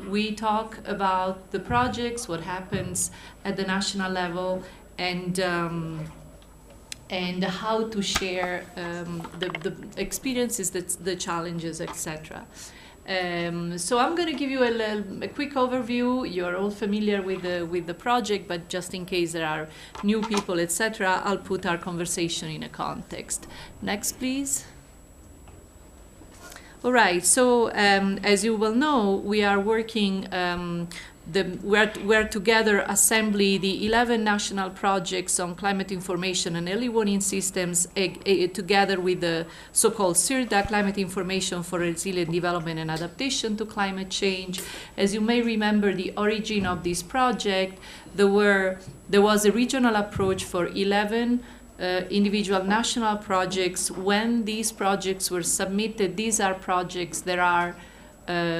we talk about the projects, what happens at the national level, and how to share the experiences, the challenges, etc. So I'm going to give you a quick overview. You're all familiar with the project, but just in case there are new people, etc., I'll put our conversation in a context. Next, please. All right. So as you well know, we are working. We're together assembly the 11 national projects on climate information and early warning systems together with the so-called CIRDA, Climate Information for Resilient Development and Adaptation to Climate Change. As you may remember, the origin of this project, there was a regional approach for 11 individual national projects. When these projects were submitted, these are projects that are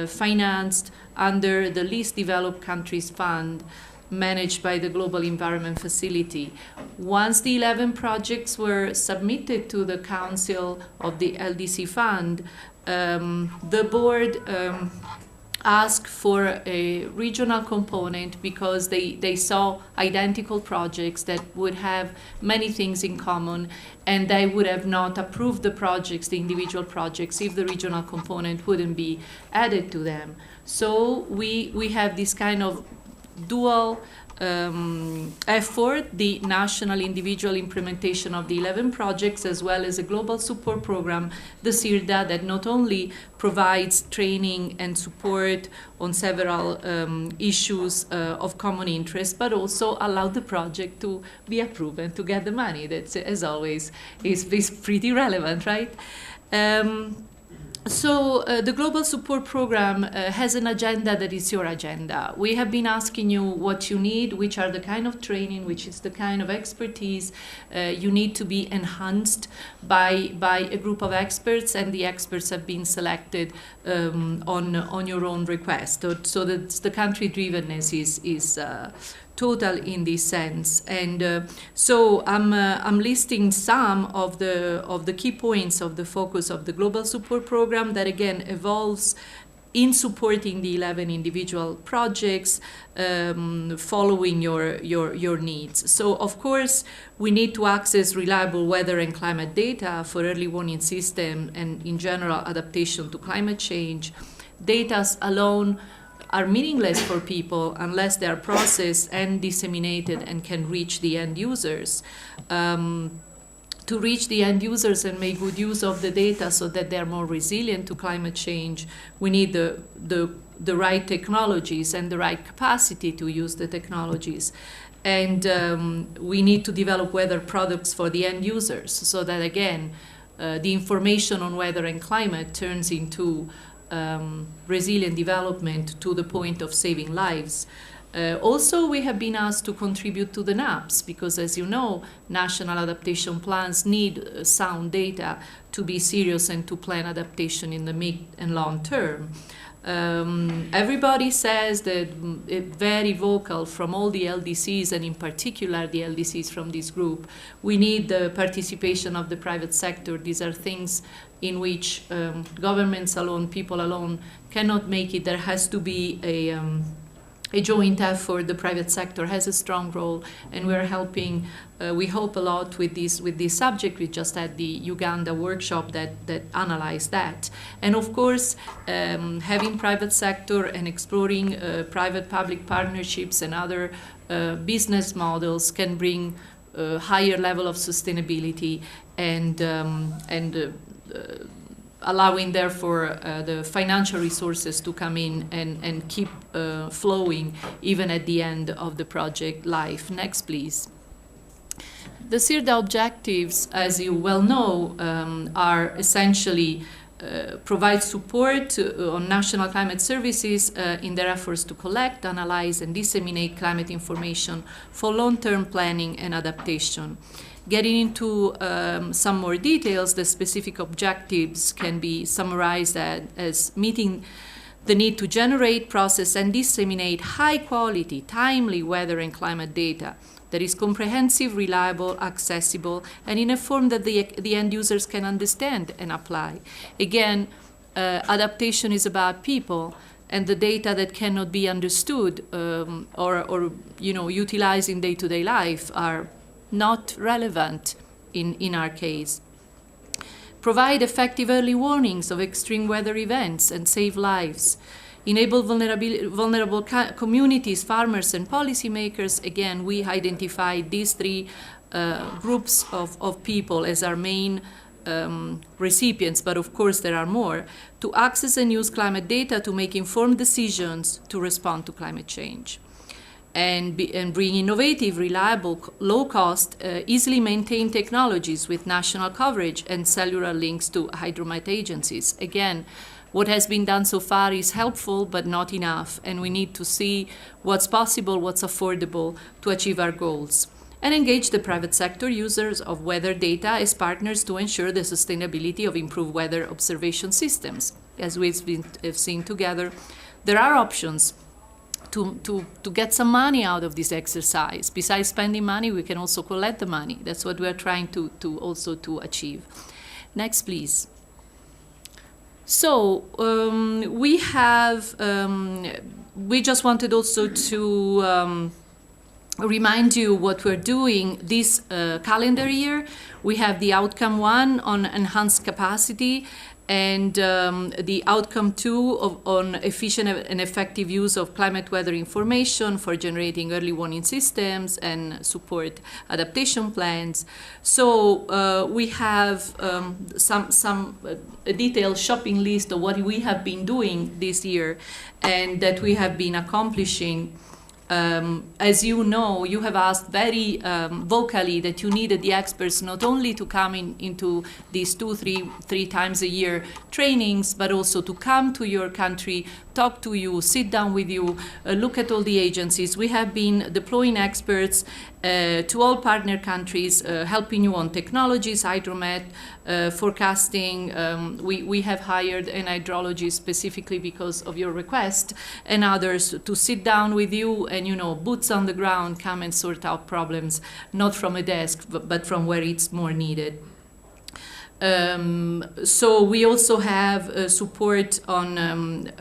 financed under the Least Developed Countries Fund managed by the Global Environment Facility. Once the 11 projects were submitted to the Council of the LDC Fund, the board asked for a regional component because they saw identical projects that would have many things in common, and they would have not approved the projects, the individual projects, if the regional component wouldn't be added to them. So we have this kind of dual effort, the national individual implementation of the 11 projects, as well as a global support program, the CIRDA, that not only provides training and support on several issues of common interest, but also allow the project to be approved and to get the money. That, as always, is pretty relevant, right? So the Global Support Program has an agenda that is your agenda. We have been asking you what you need, which are the kind of training, which is the kind of expertise you need to be enhanced by a group of experts, and the experts have been selected on your own request. So that the country-drivenness is total in this sense. And so I'm listing some of the key points of the focus of the Global Support Program that again evolves in supporting the 11 individual projects following your needs. So of course we need to access reliable weather and climate data for early warning system and in general adaptation to climate change. Data alone are meaningless for people unless they are processed and disseminated and can reach the end users. To reach the end users and make good use of the data so that they are more resilient to climate change, we need the right technologies and the right capacity to use the technologies. And we need to develop weather products for the end users so that, again, the information on weather and climate turns into resilient development to the point of saving lives. Also, we have been asked to contribute to the NAPs because, as you know, national adaptation plans need sound data to be serious and to plan adaptation in the mid and long term. Everybody says that very vocal from all the LDCs, and in particular the LDCs from this group, we need the participation of the private sector. These are things in which governments alone, people alone cannot make it. There has to be a joint effort. The private sector has a strong role, and we're helping, we hope, a lot with this subject. We just had the Uganda workshop that analyzed that. And of course, having private sector and exploring private-public partnerships and other business models can bring a higher level of sustainability and allowing, therefore, the financial resources to come in and keep flowing even at the end of the project life. Next, please. The CIRDA objectives, as you well know, are essentially provide support on national climate services in their efforts to collect, analyze, and disseminate climate information for long-term planning and adaptation. Getting into some more details, the specific objectives can be summarized as meeting the need to generate, process, and disseminate high-quality, timely weather and climate data that is comprehensive, reliable, accessible, and in a form that the end users can understand and apply. Again, adaptation is about people. and the data that cannot be understood or utilized in day-to-day life are not relevant in our case. Provide effective early warnings of extreme weather events and save lives. Enable vulnerable communities, farmers, and policymakers. Again, we identified these three groups of people as our main recipients, but of course there are more, to access and use climate data to make informed decisions to respond to climate change. And bring innovative, reliable, low-cost, easily maintained technologies with national coverage and cellular links to hydromet agencies. Again, what has been done so far is helpful, but not enough, and we need to see what's possible, what's affordable to achieve our goals. And engage the private sector users of weather data as partners to ensure the sustainability of improved weather observation systems. As we've seen together, there are options to get some money out of this exercise. Besides spending money, we can also collect the money. That's what we are trying to achieve. Next, please. So we just wanted also to remind you what we're doing this calendar year. We have the outcome 1 on enhanced capacity, and the outcome 2 on efficient and effective use of climate weather information for generating early warning systems and support adaptation plans. So we have some detailed shopping list of what we have been doing this year and that we have been accomplishing. As you know, you have asked very vocally that you needed the experts not only to come into these three times a year trainings, but also to come to your country, talk to you, sit down with you, look at all the agencies. We have been deploying experts to all partner countries, helping you on technologies, hydromet, forecasting. We have hired an hydrologist specifically because of your request, and others to sit down with you and, boots on the ground, come and sort out problems, not from a desk, but from where it's more needed. So we also have support on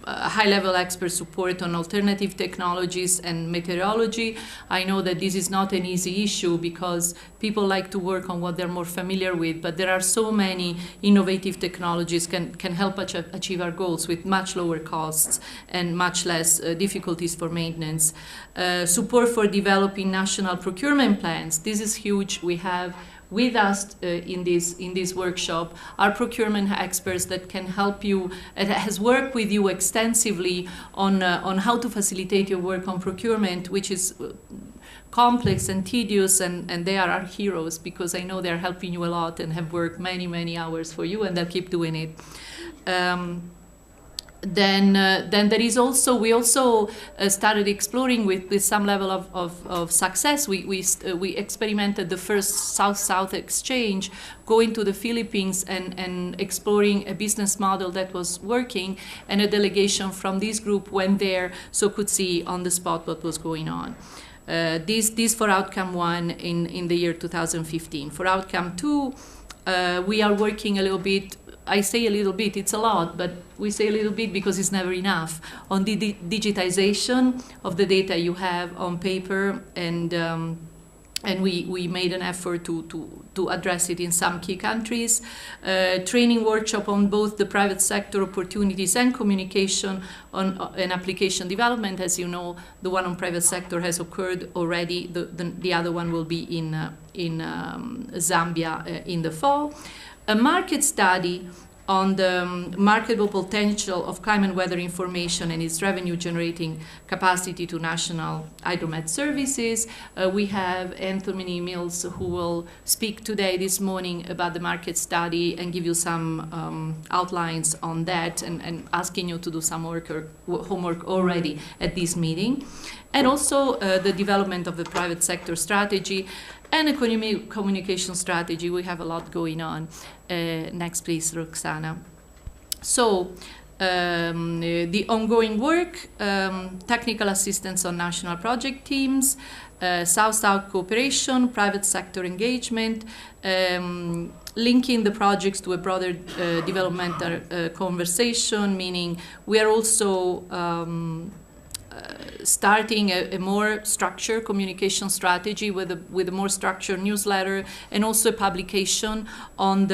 high-level expert support on alternative technologies and meteorology. I know that this is not an easy issue because people like to work on what they're more familiar with, but there are so many innovative technologies can help achieve our goals with much lower costs and much less difficulties for maintenance. Support for developing national procurement plans. This is huge. We have with us in this workshop are procurement experts that can help you, and has worked with you extensively on how to facilitate your work on procurement, which is complex and tedious, and they are our heroes because I know they're helping you a lot and have worked many, many hours for you, and they'll keep doing it. Then there is also, we also started exploring with some level of success. We experimented the first South-South exchange, going to the Philippines and exploring a business model that was working, and a delegation from this group went there so could see on the spot what was going on. This for outcome 1 in the year 2015. For outcome 2, we are working a little bit. I say a little bit, it's a lot, but we say a little bit because it's never enough, on the digitization of the data you have on paper, and we made an effort to address it in some key countries. Training workshop on both the private sector opportunities and communication on and application development. As you know, the one on private sector has occurred already. The other one will be in Zambia in the fall. A market study on the marketable potential of climate weather information and its revenue-generating capacity to national hydromet services. We have Anthony Mills, who will speak today, this morning, about the market study and give you some outlines on that, and asking you to do some homework already at this meeting. And also the development of the private sector strategy and a communication strategy. We have a lot going on. Next, please, Roxana. So The ongoing work, technical assistance on national project teams, South-South cooperation, private sector engagement, linking the projects to a broader developmental conversation, meaning we are also starting a more structured communication strategy with a more structured newsletter, and also a publication on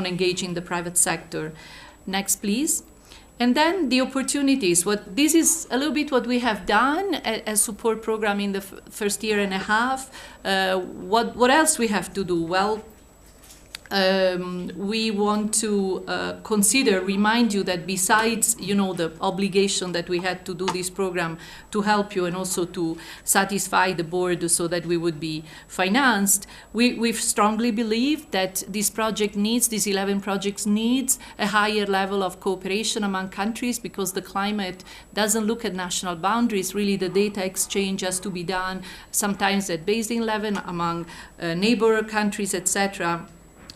engaging the private sector. Next, please. And then the opportunities. This is a little bit what we have done as support program in the first year and a half. What else we have to do? Well, we want to remind you that besides, the obligation that we had to do this program to help you and also to satisfy the board so that we would be financed, we strongly believe that this project needs, these 11 projects needs a higher level of cooperation among countries, because the climate doesn't look at national boundaries. Really, the data exchange has to be done sometimes at basin level among neighbor countries, etc.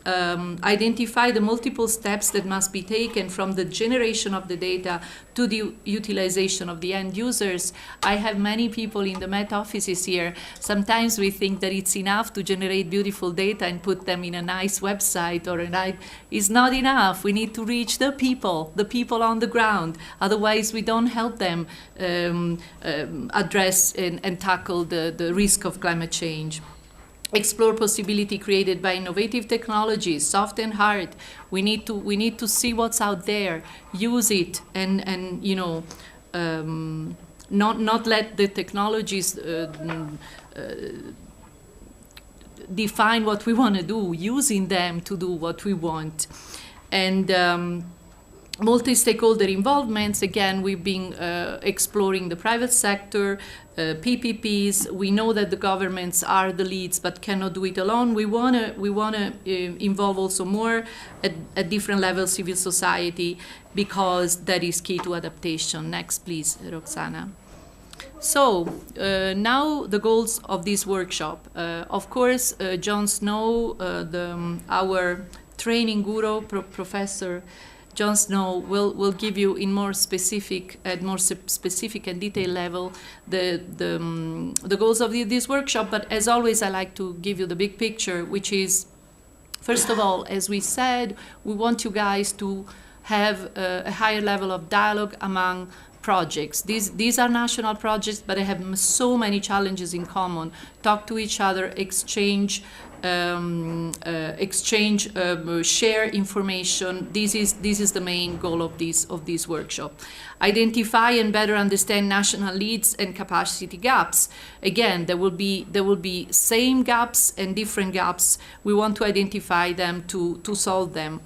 Identify the multiple steps that must be taken from the generation of the data to the utilization of the end users. I have many people in the Met offices here. Sometimes we think that it's enough to generate beautiful data and put them in a nice website or it's not enough. We need to reach the people on the ground. Otherwise, we don't help them address and tackle the risk of climate change. Explore possibility created by innovative technologies, soft and hard. We need to see what's out there, use it, and not let the technologies define what we want to do. Using them to do what we want, and multi-stakeholder involvements. Again, we've been exploring the private sector, PPPs. We know that the governments are the leads, but cannot do it alone. We wanna involve also more at different levels civil society, because that is key to adaptation. Next, please, Roxana. So now the goals of this workshop. Of course, John Snow, our training guru, Professor John Snow, will give you in more specific and detailed level the goals of this workshop. But as always, I like to give you the big picture, which is, first of all, as we said, we want you guys to have a higher level of dialogue among projects. These are national projects, but they have so many challenges in common. Talk to each other, exchange, share information. This is the main goal of this workshop. Identify and better understand national needs and capacity gaps. Again, there will be same gaps and different gaps. We want to identify them to solve them.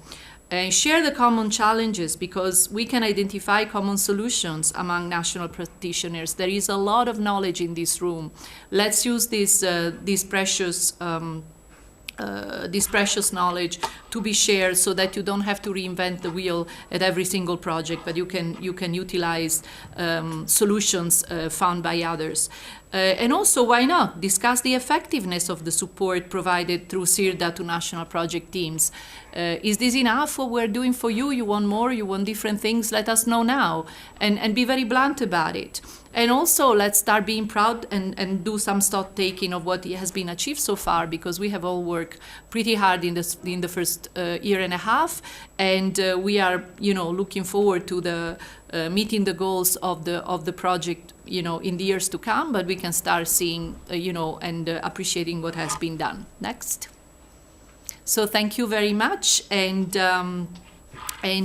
And share the common challenges, because we can identify common solutions among national practitioners. There is a lot of knowledge in this room. Let's use this precious knowledge to be shared, so that you don't have to reinvent the wheel at every single project, but you can utilize solutions found by others. And also, why not discuss the effectiveness of the support provided through CIRDA to national project teams? Is this enough what we're doing for you? You want more? You want different things? Let us know now, and be very blunt about it. And also, let's start being proud and do some stock taking of what has been achieved so far, because we have all worked pretty hard in the first year and a half, and we are looking forward to the meeting the goals of the project in the years to come. But we can start seeing and appreciating what has been done. Next. So thank you very much, and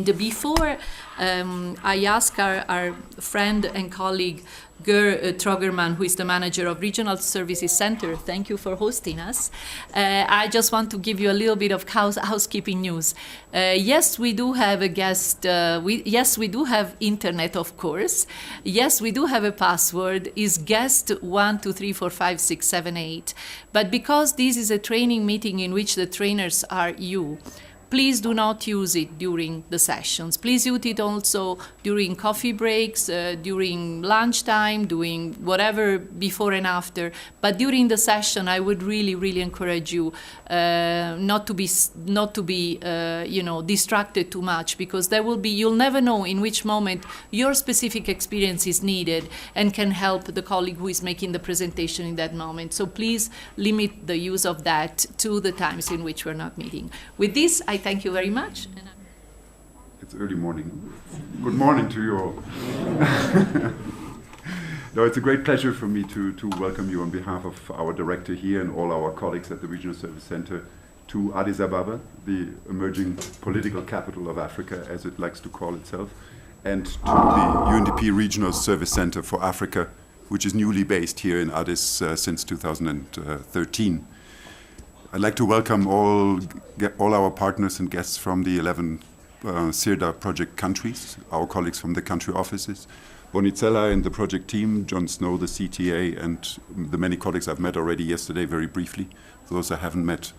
before I ask our friend and colleague Ger Trogerman, who is the manager of Regional Services Center, thank you for hosting us. I just want to give you a little bit of housekeeping news. Yes, we do have a guest. Yes, we do have internet, of course. Yes, we do have a password. Is guest 123456778. But because this is a training meeting in which the trainers are you, please do not use it during the sessions. Please use it also during coffee breaks, during lunchtime, doing whatever before and after. But during the session, I would really, really encourage you not to be distracted too much, because you'll never know in which moment your specific experience is needed and can help the colleague who is making the presentation in that moment. So please limit the use of that to the times in which we're not meeting. With this, I thank you very much. It's early morning. Good morning to you all. No, it's a great pleasure for me to welcome you on behalf of our director here and all our colleagues at the Regional Service Center to Addis Ababa, the emerging political capital of Africa, as it likes to call itself, and to the UNDP Regional Service Center for Africa, which is newly based here in Addis since 2013. I'd like to welcome all our partners and guests from the 11 CIRDA project countries, our colleagues from the country offices, Bonizella and the project team, John Snow, the CTA, and the many colleagues I've met already yesterday very briefly. Those I haven't met,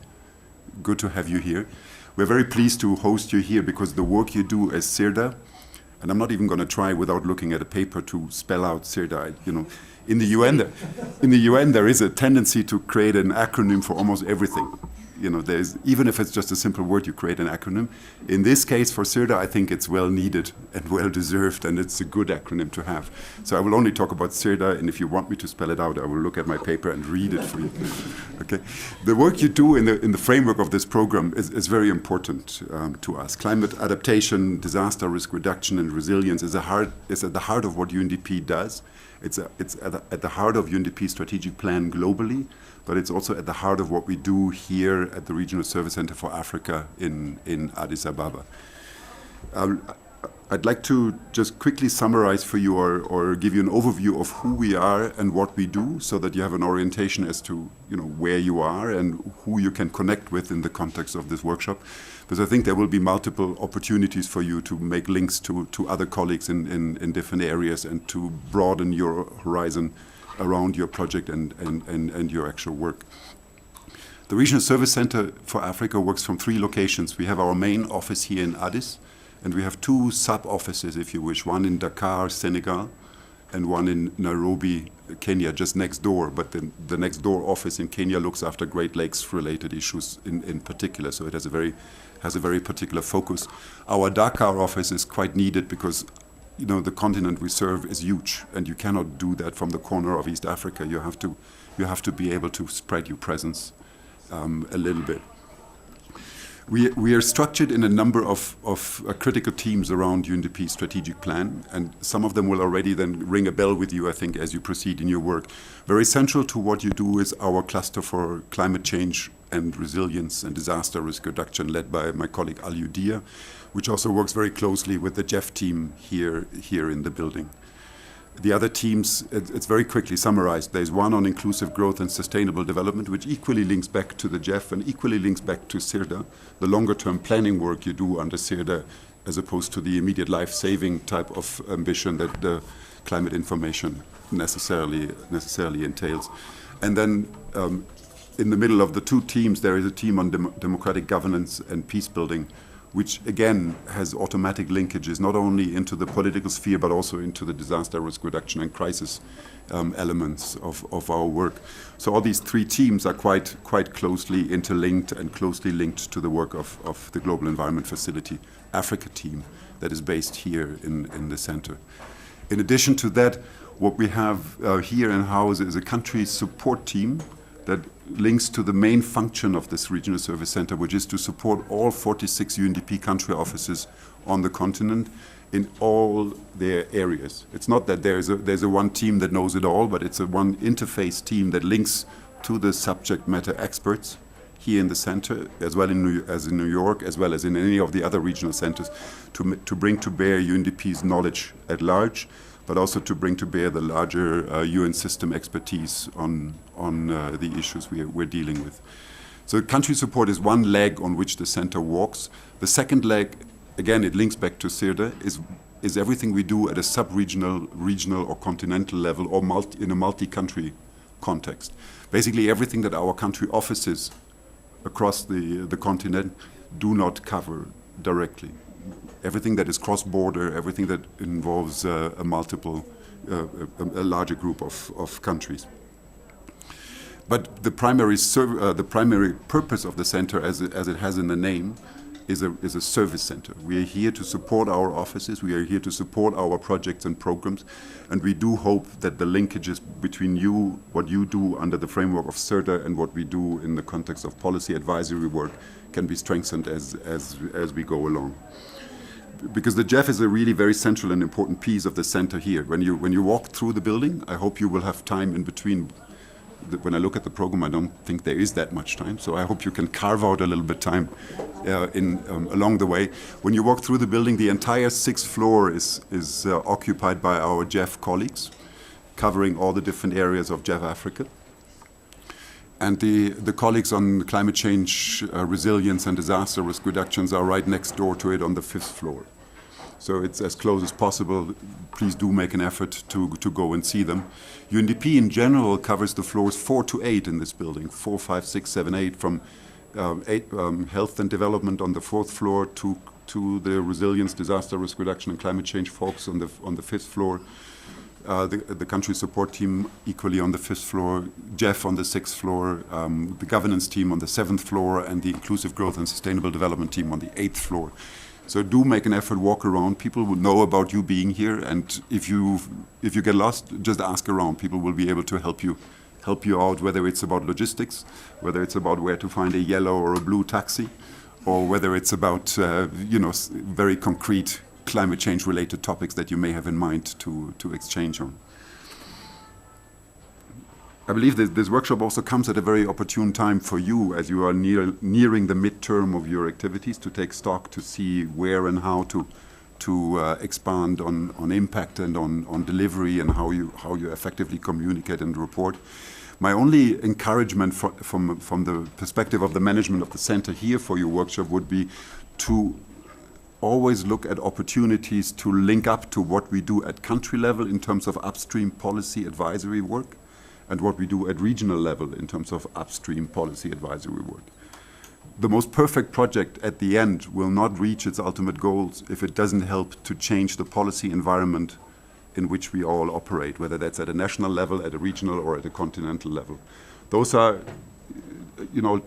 good to have you here. We're very pleased to host you here because the work you do as CIRDA, and I'm not even going to try without looking at a paper to spell out CIRDA. In the UN there is a tendency to create an acronym for almost everything. Even if it's just a simple word, you create an acronym. In this case, for CIRDA, I think it's well needed and well deserved, and it's a good acronym to have. So I will only talk about CIRDA, and if you want me to spell it out, I will look at my paper and read it for you. Okay. The work you do in the framework of this program is very important to us. Climate adaptation, disaster risk reduction, and resilience is at the heart of what UNDP does. It's at the heart of UNDP's strategic plan globally, but it's also at the heart of what we do here at the Regional Service Center for Africa in Addis Ababa. I'd like to just quickly summarize for you or give you an overview of who we are and what we do, so that you have an orientation as to where you are and who you can connect with in the context of this workshop. Because I think there will be multiple opportunities for you to make links to other colleagues in different areas and to broaden your horizon around your project and your actual work. The Regional Service Center for Africa works from 3 locations. We have our main office here in Addis, and we have 2 sub-offices, if you wish, one in Dakar, Senegal, and one in Nairobi, Kenya, just next door. But the next door office in Kenya looks after Great Lakes-related issues in particular, so it has a very particular focus. Our Dakar office is quite needed because the continent we serve is huge, and you cannot do that from the corner of East Africa. You have to be able to spread your presence a little bit. We are structured in a number of critical teams around UNDP's strategic plan, and some of them will already then ring a bell with you, I think, as you proceed in your work. Very central to what you do is our cluster for climate change and resilience and disaster risk reduction, led by my colleague Aliou Dia, which also works very closely with the Jeff team here in the building. The other teams, it's very quickly summarized. There's one on inclusive growth and sustainable development, which equally links back to the Jeff and equally links back to CIRDA, the longer-term planning work you do under CIRDA, as opposed to the immediate life-saving type of ambition that the climate information necessarily entails. And then in the middle of the 2 teams, there is a team on democratic governance and peace building, which again has automatic linkages not only into the political sphere but also into the disaster risk reduction and crisis elements of our work. So all these 3 teams are quite closely interlinked and closely linked to the work of the Global Environment Facility Africa team that is based here in the center. In addition to that, what we have here in-house is a country support team that links to the main function of this Regional Service Center, which is to support all 46 UNDP country offices on the continent in all their areas. It's not that there's a one team that knows it all, but it's a one interface team that links to the subject matter experts here in the center, as well as in New York, as well as in any of the other regional centers, to bring to bear UNDP's knowledge at large, but also to bring to bear the larger UN system expertise on the issues we're dealing with. So country support is one leg on which the center walks. The second leg, again, it links back to CIRDA, is everything we do at a sub-regional, regional or continental level or in a multi-country context. Basically everything that our country offices across the continent do not cover directly. Everything that is cross-border, everything that involves a larger group of countries. But the primary purpose of the center, as it has in the name, is a service center. We are here to support our offices, we are here to support our projects and programs, and we do hope that the linkages between what you do under the framework of CIRDA and what we do in the context of policy advisory work can be strengthened as we go along. Because the JEF is a really very central and important piece of the center here. When you walk through the building, I hope you will have time in between. When I look at the program, I don't think there is that much time, so I hope you can carve out a little bit time along the way. When you walk through the building, the entire 6th floor is occupied by our JEF colleagues, covering all the different areas of JEF Africa. And the colleagues on climate change, resilience and disaster risk reductions are right next door to it on the 5th floor. So it's as close as possible. Please do make an effort to go and see them. UNDP in general covers the floors 4 to 8 in this building, 4, 5, 6, 7, 8, from health and development on the 4th floor to the resilience, disaster risk reduction and climate change folks on the 5th floor. The country support team equally on the 5th floor, JEF on the 6th floor, the governance team on the 7th floor, and the inclusive growth and sustainable development team on the 8th floor. So do make an effort, walk around. People will know about you being here, and if you get lost, just ask around. People will be able to help you out, whether it's about logistics, whether it's about where to find a yellow or a blue taxi, or whether it's about very concrete climate change related topics that you may have in mind to exchange on. I believe that this workshop also comes at a very opportune time for you as you are nearing the midterm of your activities to take stock, to see where and how to expand on impact and on delivery and how you effectively communicate and report. My only encouragement from the perspective of the management of the center here for your workshop would be to always look at opportunities to link up to what we do at country level in terms of upstream policy advisory work, and what we do at regional level in terms of upstream policy advisory work. The most perfect project at the end will not reach its ultimate goals if it doesn't help to change the policy environment in which we all operate, whether that's at a national level, at a regional, or at a continental level. Those are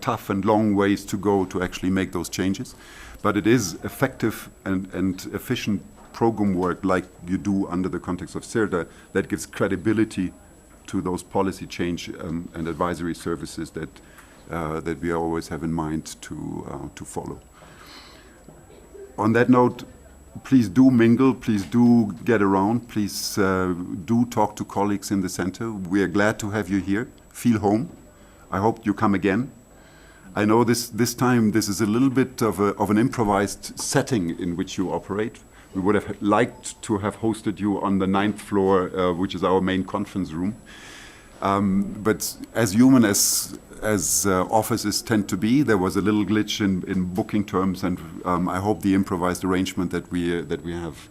tough and long ways to go to actually make those changes, but it is effective and efficient program work like you do under the context of CIRDA that gives credibility to those policy change and advisory services that we always have in mind to follow. On that note, please do mingle, please do get around, please do talk to colleagues in the center. We are glad to have you here. Feel home. I hope you come again. I know this time this is a little bit of an improvised setting in which you operate. We would have liked to have hosted you on the 9th floor, which is our main conference room. But as human as offices tend to be, there was a little glitch in booking terms, and I hope the improvised arrangement that we have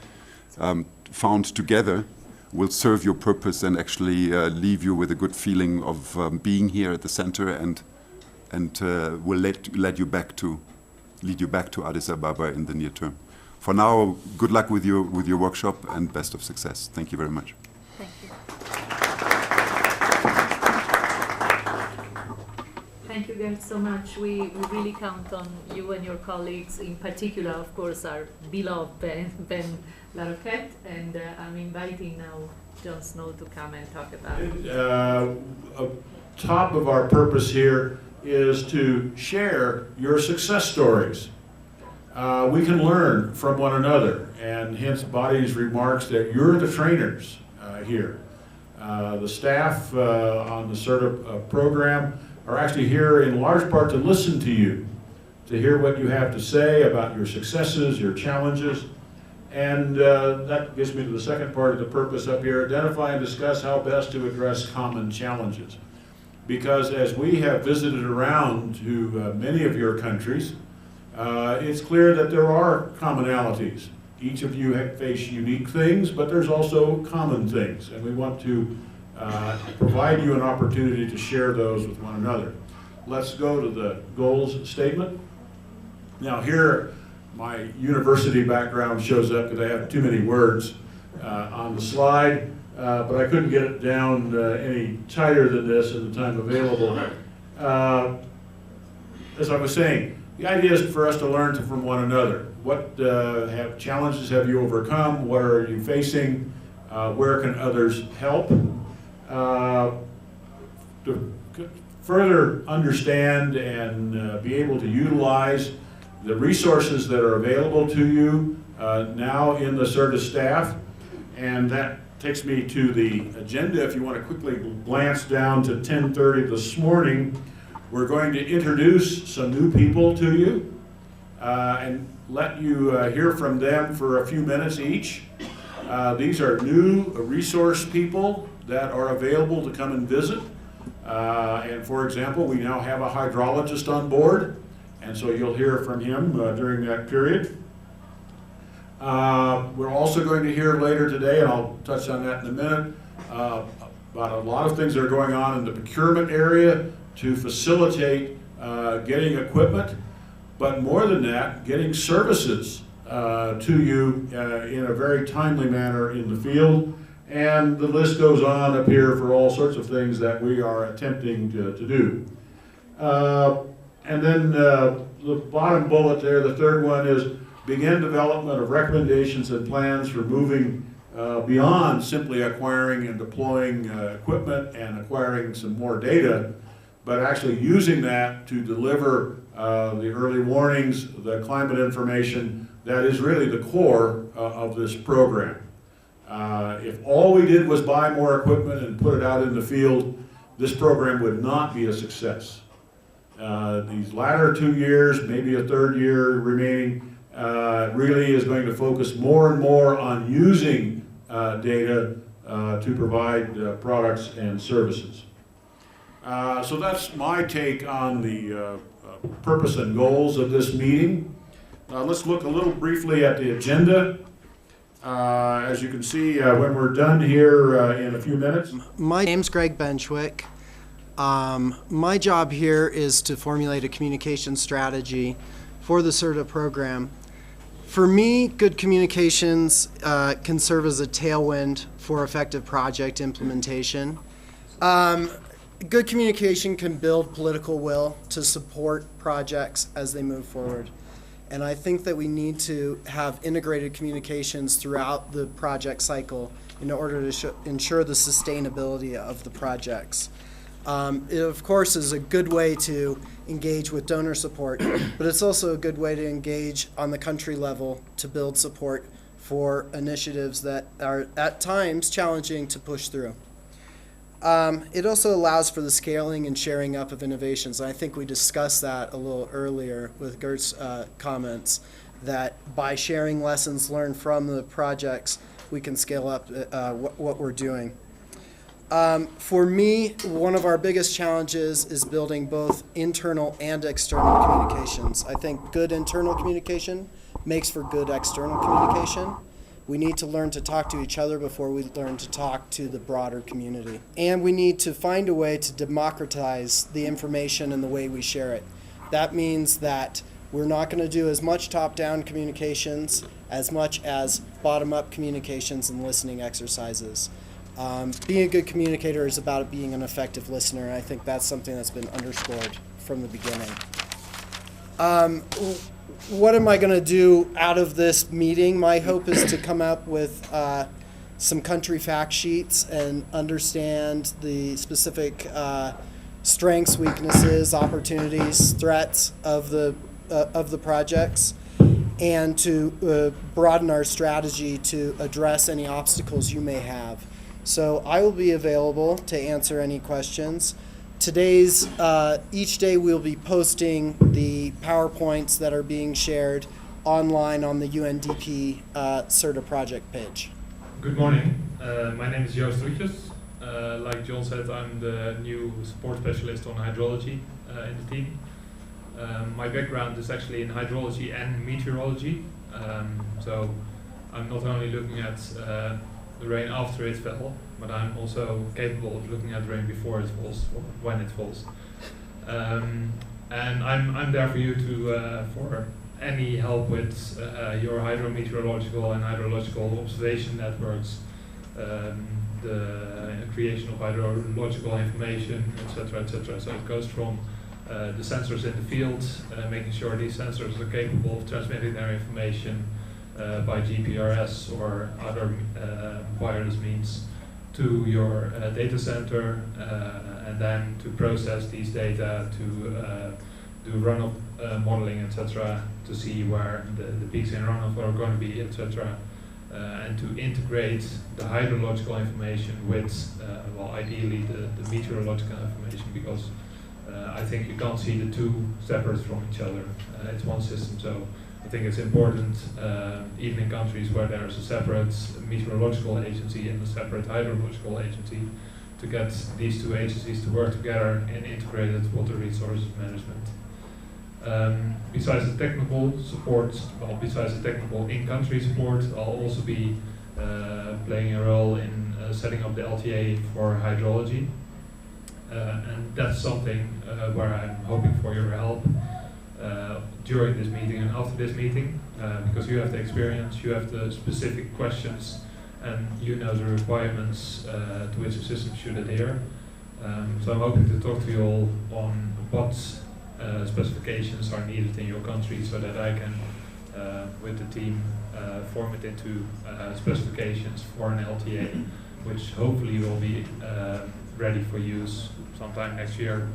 found together will serve your purpose and actually leave you with a good feeling of being here at the center, and will lead you back to Addis Ababa in the near term. For now, good luck with your workshop and best of success. Thank you very much. Thank you. Thank you guys so much. We really count on you and your colleagues, in particular, of course, our beloved Ben Laroquette, and I'm inviting now John Snow to come and talk about it. Top of our purpose here is to share your success stories. We can learn from one another, and hence Body's remarks that you're the trainers here. The staff on the CIRDA program are actually here in large part to listen to you, to hear what you have to say about your successes, your challenges, and that gets me to the second part of the purpose up here: identify and discuss how best to address common challenges. Because as we have visited around to many of your countries, it's clear that there are commonalities. Each of you face unique things, but there's also common things, and we want to provide you an opportunity to share those with one another. Let's go to the goals statement. Now here, my university background shows up because I have too many words on the slide, but I couldn't get it down any tighter than this in the time available. As I was saying, the idea is for us to learn from one another. What challenges have you overcome? What are you facing? Where can others help? To further understand and be able to utilize the resources that are available to you now in the CIRDA staff. And that takes me to the agenda. If you want to quickly glance down to 10:30 this morning, we're going to introduce some new people to you and let you hear from them for a few minutes each. These are new resource people that are available to come and visit. And for example, we now have a hydrologist on board, and so you'll hear from him during that period. We're also going to hear later today, and I'll touch on that in a minute, about a lot of things that are going on in the procurement area to facilitate getting equipment, but more than that, getting services to you in a very timely manner in the field. And the list goes on up here for all sorts of things that we are attempting to do. And then the bottom bullet there, the third one, is begin development of recommendations and plans for moving beyond simply acquiring and deploying equipment and acquiring some more data, but actually using that to deliver the early warnings, the climate information that is really the core of this program. If all we did was buy more equipment and put it out in the field, this program would not be a success. These latter 2 years, maybe a third year remaining, really is going to focus more and more on using data to provide products and services. So that's my take on the purpose and goals of this meeting. Let's look a little briefly at the agenda. As you can see, when we're done here in a few minutes. My name's Greg Benchwick. My job here is to formulate a communication strategy for the CIRDA program. For me, good communications can serve as a tailwind for effective project implementation. Good communication can build political will to support projects as they move forward. And I think that we need to have integrated communications throughout the project cycle in order to ensure the sustainability of the projects. It, of course, is a good way to engage with donor support, but it's also a good way to engage on the country level to build support for initiatives that are at times challenging to push through. It also allows for the scaling and sharing up of innovations. And I think we discussed that a little earlier with Gert's comments, that by sharing lessons learned from the projects, we can scale up what we're doing. For me, one of our biggest challenges is building both internal and external communications. I think good internal communication makes for good external communication. We need to learn to talk to each other before we learn to talk to the broader community. And we need to find a way to democratize the information and the way we share it. That means that we're not going to do as much top-down communications as much as bottom-up communications and listening exercises. Being a good communicator is about being an effective listener, and I think that's something that's been underscored from the beginning. What am I going to do out of this meeting? My hope is to come up with some country fact sheets and understand the specific strengths, weaknesses, opportunities, threats of the projects, and to broaden our strategy to address any obstacles you may have. So I will be available to answer any questions. Each day we'll be posting the PowerPoints that are being shared online on the UNDP CIRDA project page. Good morning. My name is Joost Roetjes. Like John said, I'm the new support specialist on hydrology in the team. My background is actually in hydrology and meteorology. So I'm not only looking at the rain after it fell, but I'm also capable of looking at rain before it falls or when it falls. And I'm there for you for any help with your hydrometeorological and hydrological observation networks, the creation of hydrological information, etc., etc. So it goes from the sensors in the field, making sure these sensors are capable of transmitting their information by GPRS or other wireless means to your data center, and then to process these data, to do runoff modeling, etc., to see where the peaks in runoff are going to be, etc., and to integrate the hydrological information with, well, ideally the meteorological information, because I think you can't see the two separate from each other. It's one system, so I think it's important, even in countries where there's a separate meteorological agency and a separate hydrological agency, to get these two agencies to work together in integrated water resources management. Besides the technical support, well, besides the technical in-country support, I'll also be playing a role in setting up the LTA for hydrology. And that's something where I'm hoping for your help during this meeting and after this meeting, because you have the experience, you have the specific questions, and you know the requirements to which the system should adhere. So I'm hoping to talk to you all on what specifications are needed in your country, so that I can, with the team, form it into specifications for an LTA, which hopefully will be ready for use sometime next year,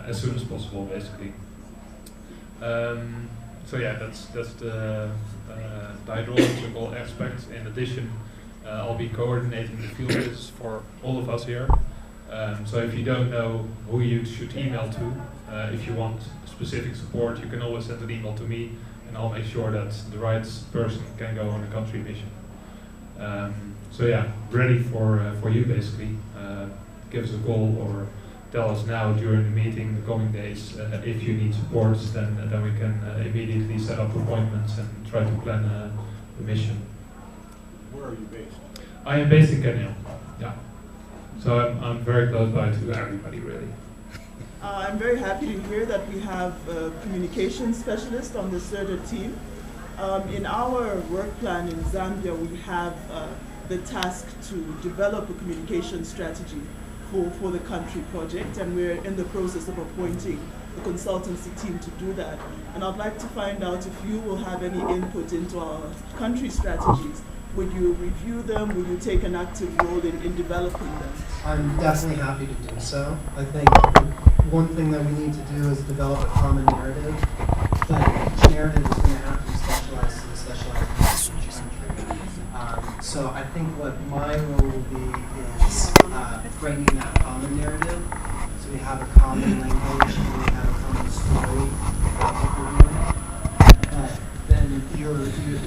as soon as possible, basically. So yeah, that's the hydrological aspect. In addition, I'll be coordinating the field visits for all of us here. So if you don't know who you should email to, if you want specific support, you can always send an email to me, and I'll make sure that the right person can go on a country mission. So yeah, ready for you, basically. Give us a call or tell us now during the meeting, the coming days, if you need support, then we can immediately set up appointments and try to plan the mission. Where are you based? I am based in Kenya, yeah. So I'm very close by to everybody, really. I'm very happy to hear that we have a communication specialist on the CIRDA team. In our work plan in Zambia, we have the task to develop a communication strategy for the country project, and we're in the process of appointing a consultancy team to do that. And I'd like to find out if you will have any input into our country strategies. Would you review them? Would you take an active role in developing them? I'm definitely happy to do so. I think one thing that we need to do is develop a common narrative, but each narrative is going to have to be specialized to the specialized country. So I think what my role will be is bringing that common narrative. So we have a common language, and we have a common story about what we're doing. But then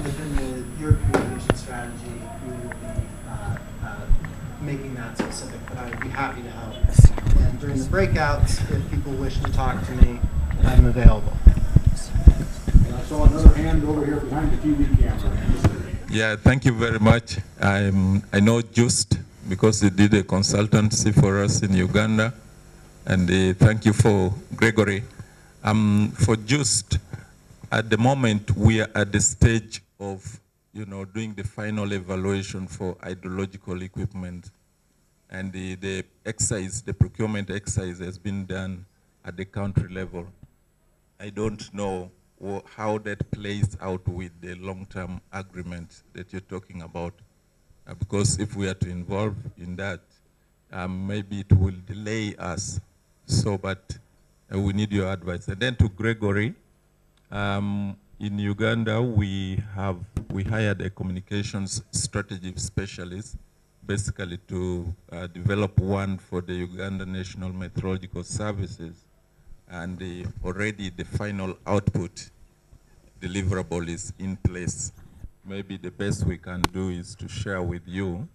within your communication strategy, you will be making that specific, but I would be happy to help. And during the breakouts, if people wish to talk to me, I'm available. I saw another hand over here behind the TV camera. Yeah, thank you very much. I know Just because he did a consultancy for us in Uganda, and thank you for Gregory. For Just, at the moment we are at the stage of doing the final evaluation for hydrological equipment, and the exercise, the procurement exercise, has been done at the country level. I don't know how that plays out with the long-term agreement that you're talking about, because if we are to involve in that, maybe it will delay us. So, but we need your advice. And then to Gregory, in Uganda, we hired a communications strategy specialist, basically to develop one for the Uganda National Meteorological Services. And already the final output deliverable is in place. Maybe the best we can do is to share with you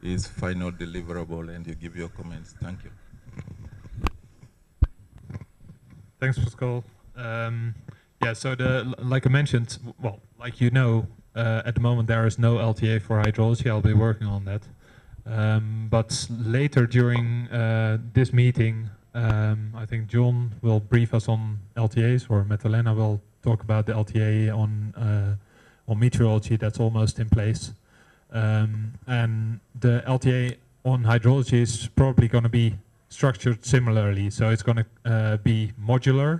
his final deliverable, and you give your comments. Thank you. Thanks, Pascal. Yeah, so like I mentioned, well, like you know, at the moment there is no LTA for hydrology. I'll be working on that. But later during this meeting, I think John will brief us on LTAs, or Metalena will talk about the LTA on meteorology. That's almost in place. And the LTA on hydrology is probably going to be structured similarly. So it's going to be modular.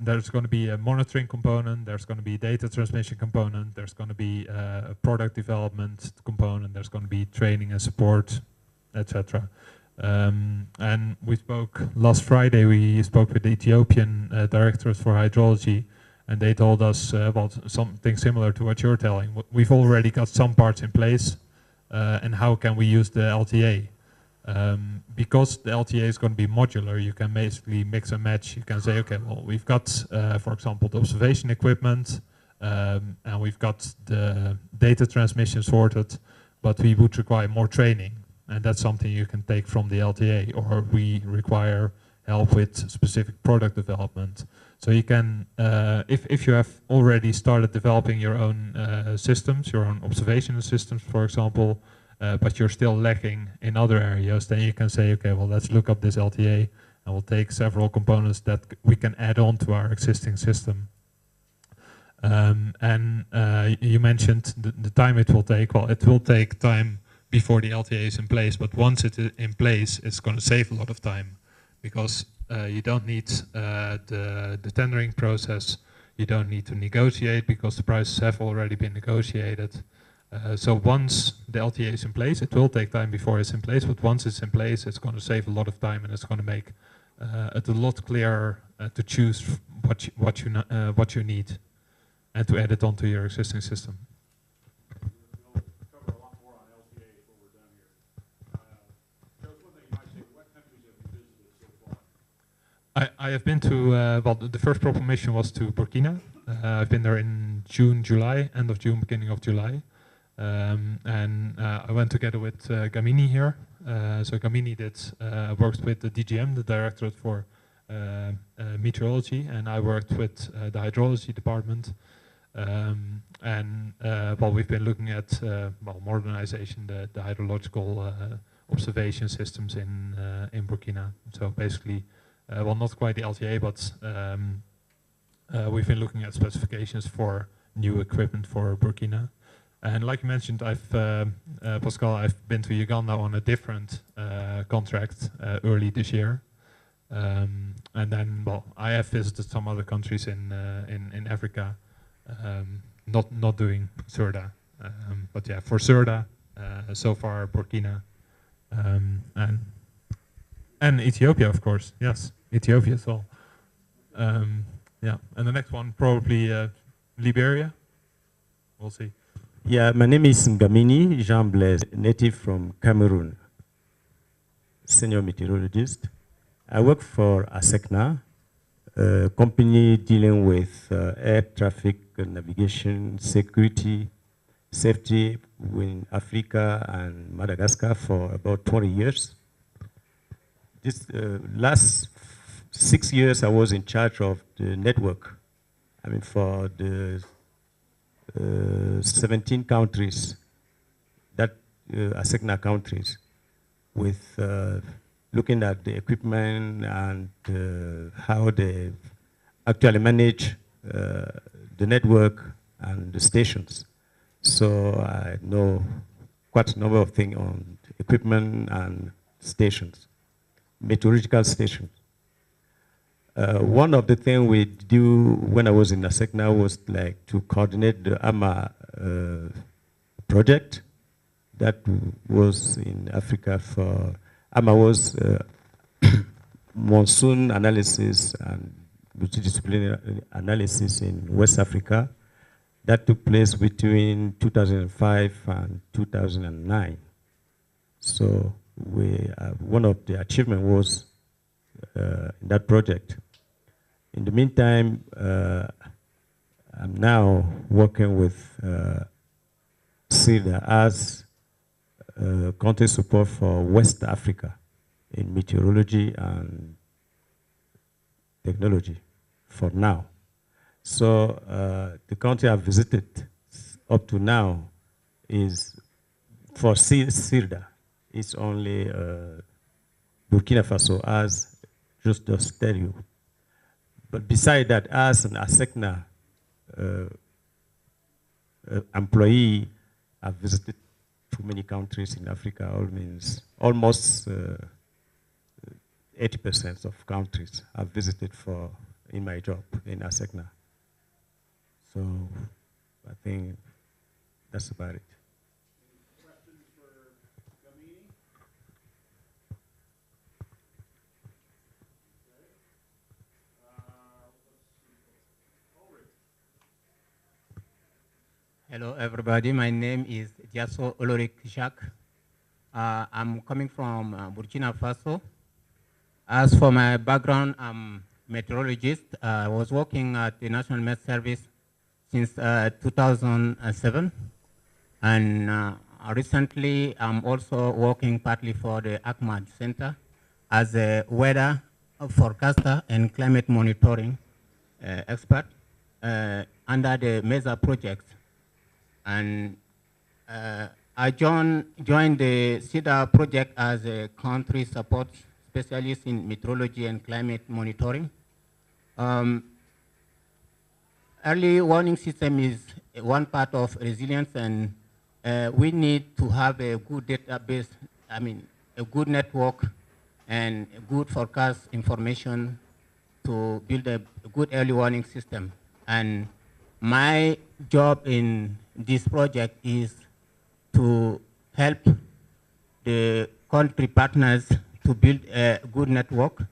There's going to be a monitoring component, there's going to be a data transmission component, there's going to be a product development component, there's going to be training and support, etc. And we spoke last Friday, we spoke with the Ethiopian directors for hydrology, and they told us about something similar to what you're telling. We've already got some parts in place, and how can we use the LTA? Because the LTA is going to be modular, you can basically mix and match. You can say, okay, well, we've got, for example, the observation equipment, and we've got the data transmission sorted, but we would require more training. And that's something you can take from the LTA, or we require help with specific product development. So you can, if you have already started developing your own systems, your own observational systems, for example, but you're still lacking in other areas, then you can say, okay, well, let's look up this LTA, and we'll take several components that we can add on to our existing system. And you mentioned the time it will take. Well, it will take time before the LTA is in place, but once it is in place, it's going to save a lot of time, because you don't need the tendering process, you don't need to negotiate, because the prices have already been negotiated. So once the LTA is in place, it will take time before it's in place, but once it's in place, it's going to save a lot of time, and it's going to make it a lot clearer to choose what you need and to add it onto your existing system. We'll cover a lot more on LTA before we're done here. Joe, one thing you might say, what countries have you visited so far? I have been to, well, the first proper mission was to Burkina. I've been there in June, July, end of June, beginning of July. And I went together with Gamini here. So Gamini worked with the DGM, the Directorate for Meteorology, and I worked with the Hydrology Department. Well, we've been looking at modernization, the hydrological observation systems in Burkina. So basically, well, not quite the LTA, but we've been looking at specifications for new equipment for Burkina. And like you mentioned, Pascal, I've been to Uganda on a different contract early this year. And then, well, I have visited some other countries in Africa, not doing CIRDA. But yeah, for CIRDA, so far Burkina, and Ethiopia, of course. Yes, Ethiopia as well. Yeah, and the next one probably Liberia. We'll see. Yeah, my name is Ngamini Jean Blaise, native from Cameroon, senior meteorologist. I work for ASECNA, a company dealing with air traffic navigation, security, safety in Africa and Madagascar for about 20 years. This last 6 years, I was in charge of the network. I mean, for the 17 countries, that ASECNA countries, with looking at the equipment and how they actually manage the network and the stations. So I know quite a number of things on equipment and stations, meteorological stations. One of the things we do when I was in ASECNA was like to coordinate the AMA project that was in Africa for AMA was monsoon analysis and multidisciplinary analysis in West Africa. That took place between 2005 and 2009. So one of the achievements was in that project. In the meantime, I'm now working with CIRDA as country support for West Africa in meteorology and technology for now. So the country I've visited up to now is for CIRDA. It's only Burkina Faso, as just tell you. But beside that, as an ASECNA employee, I've visited too many countries in Africa. Almost 80% of countries I've visited in my job in ASECNA. So I think that's about it. Questions for Gamini? Hello, everybody. My name is Diaso Olorik Jacques. I'm coming from Burkina Faso. As for my background, I'm a meteorologist. I was working at the National Met Service since 2007. And recently, I'm also working partly for the ACMAD Center as a weather forecaster and climate monitoring expert under the MESA project. And I joined the CIRDA project as a country support specialist in meteorology and climate monitoring. Early warning system is one part of resilience, and we need to have a good database, a good network and a good forecast information to build a good early warning system. And my job in this project is to help the country partners to build a good network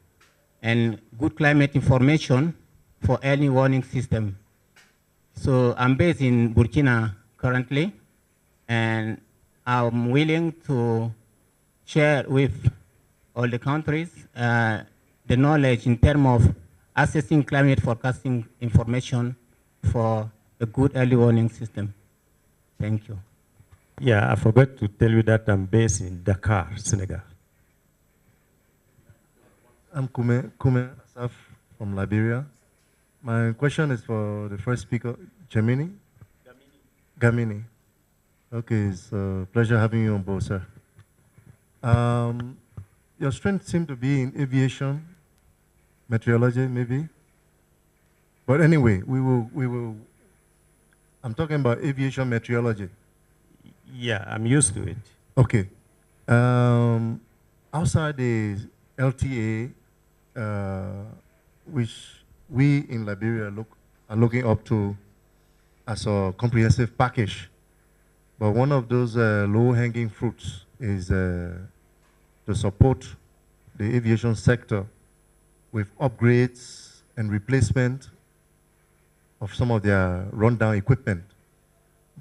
and good climate information for early warning system. So I'm based in Burkina currently, and I'm willing to share with all the countries the knowledge in terms of assessing climate forecasting information for a good early warning system. Thank you. Yeah, I forgot to tell you that I'm based in Dakar, Senegal. I'm Kume Asaf from Liberia. My question is for the first speaker, Gamini. Gamini. Okay, it's a pleasure having you on board, sir. Your strength seems to be in aviation, meteorology, maybe. But anyway, I'm talking about aviation meteorology. Yeah, I'm used to it. Okay. Outside the LTA, which we in Liberia are looking up to as a comprehensive package, but one of those low-hanging fruits is to support the aviation sector with upgrades and replacement of some of their rundown equipment.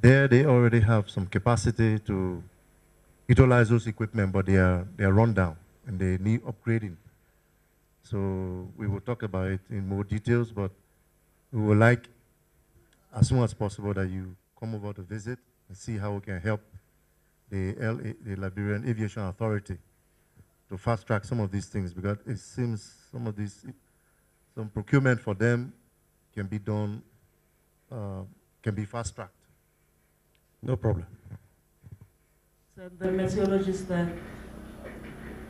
There, they already have some capacity to utilize those equipment, but they are run down and they need upgrading. So we will talk about it in more details, but we would like, as soon as possible, that you come over to visit and see how we can help the Liberian Aviation Authority to fast track some of these things, because it seems some procurement for them can be done, can be fast tracked. No problem. So the meteorologist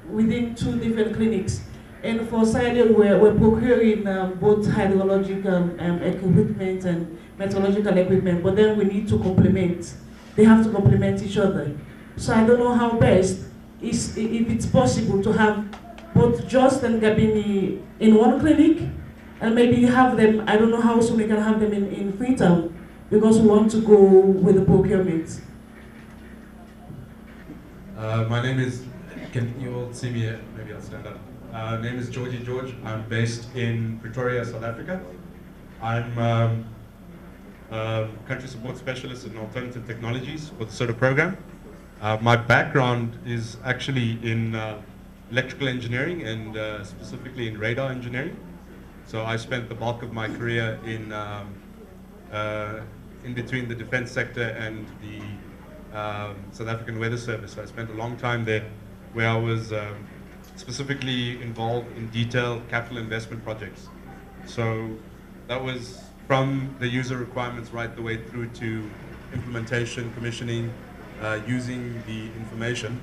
within 2 different clinics. And for CIRDA, we're procuring both hydrological equipment and meteorological equipment, but then we need to complement. They have to complement each other. So I don't know how best, if it's possible to have both Just and Gabini in one clinic, and maybe have them, I don't know how soon we can have them in Freetown, because we want to go with the procurement. My name is, can you all see me? Maybe I'll stand up. Name is Georgie George. I'm based in Pretoria, South Africa. I'm country support specialist in alternative technologies for the CIRDA program. My background is actually in electrical engineering and specifically in radar engineering. So I spent the bulk of my career in between the defense sector and the South African Weather Service. So I spent a long time there where I was specifically involved in detailed capital investment projects. So that was from the user requirements right the way through to implementation, commissioning, using the information.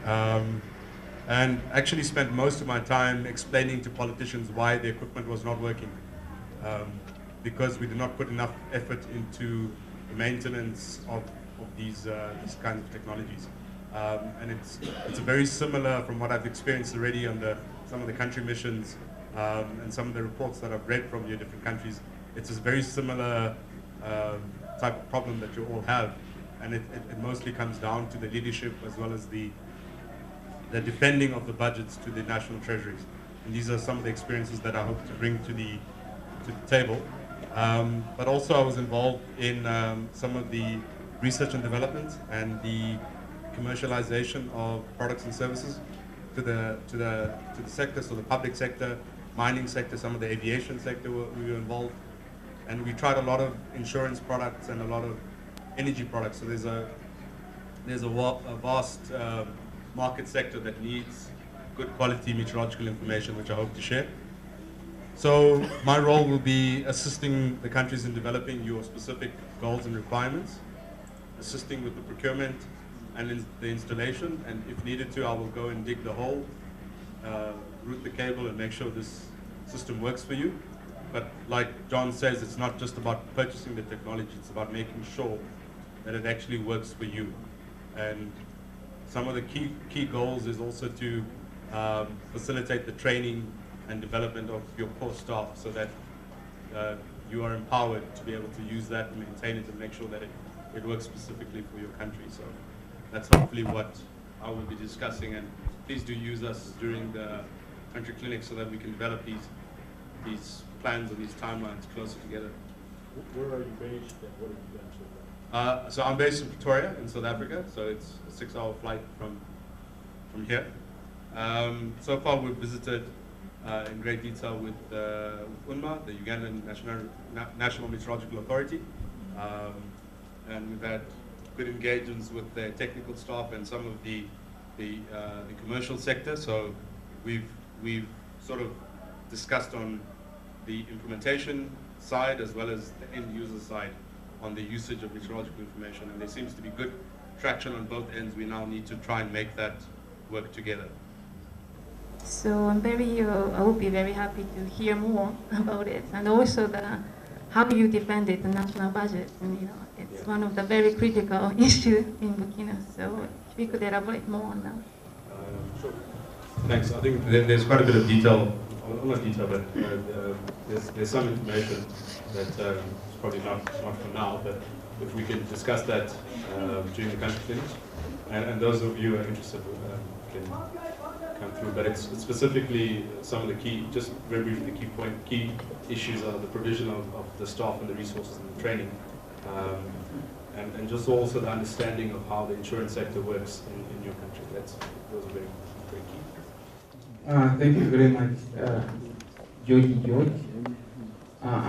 And actually spent most of my time explaining to politicians why the equipment was not working. because we did not put enough effort into the maintenance of these kinds of technologies. And it's a very similar, from what I've experienced already on some of the country missions and some of the reports that I've read from your different countries, it's a very similar type of problem that you all have, and it mostly comes down to the leadership as well as the defending of the budgets to the national treasuries. And these are some of the experiences that I hope to bring to the table. But also I was involved in some of the research and development and the commercialization of products and services to the sector, so the public sector, mining sector, some of the aviation sector we were involved. And we tried a lot of insurance products and a lot of energy products. So there's a vast market sector that needs good quality meteorological information, which I hope to share. So my role will be assisting the countries in developing your specific goals and requirements, assisting with the procurement and the installation, and if needed to, I will go and dig the hole, route the cable, and make sure this system works for you. But like John says, it's not just about purchasing the technology, it's about making sure that it actually works for you. And some of the key goals is also to facilitate the training and development of your core staff so that you are empowered to be able to use that and maintain it and make sure that it works specifically for your country. So that's hopefully what I will be discussing, and please do use us during the country clinic so that we can develop these plans and these timelines closer together. Where are you based and what have you done so far? So I'm based in Pretoria in South Africa, so it's a 6-hour flight from here. So far we've visited in great detail with UNMA, the Ugandan National Meteorological Authority, and we've had good engagements with their technical staff and some of the commercial sector. So we've sort of discussed on the implementation side as well as the end user side on the usage of meteorological information, and there seems to be good traction on both ends. We now need to try and make that work together. So I would be very happy to hear more about it, and also how you defended the national budget. And it's one of the very critical issues in Burkina. So if you could elaborate more on that. Sure. Thanks. I think there's quite a bit of detail, well, not detail, but there's some information that is probably not for now, but if we can discuss that during the country clinics, and those of you who are interested can come through. But it's specifically some of the key, just very briefly, the key issues are the provision of the staff and the resources and the training, and just also the understanding of how the insurance sector works in your country. Those are very key. Thank you very much, George.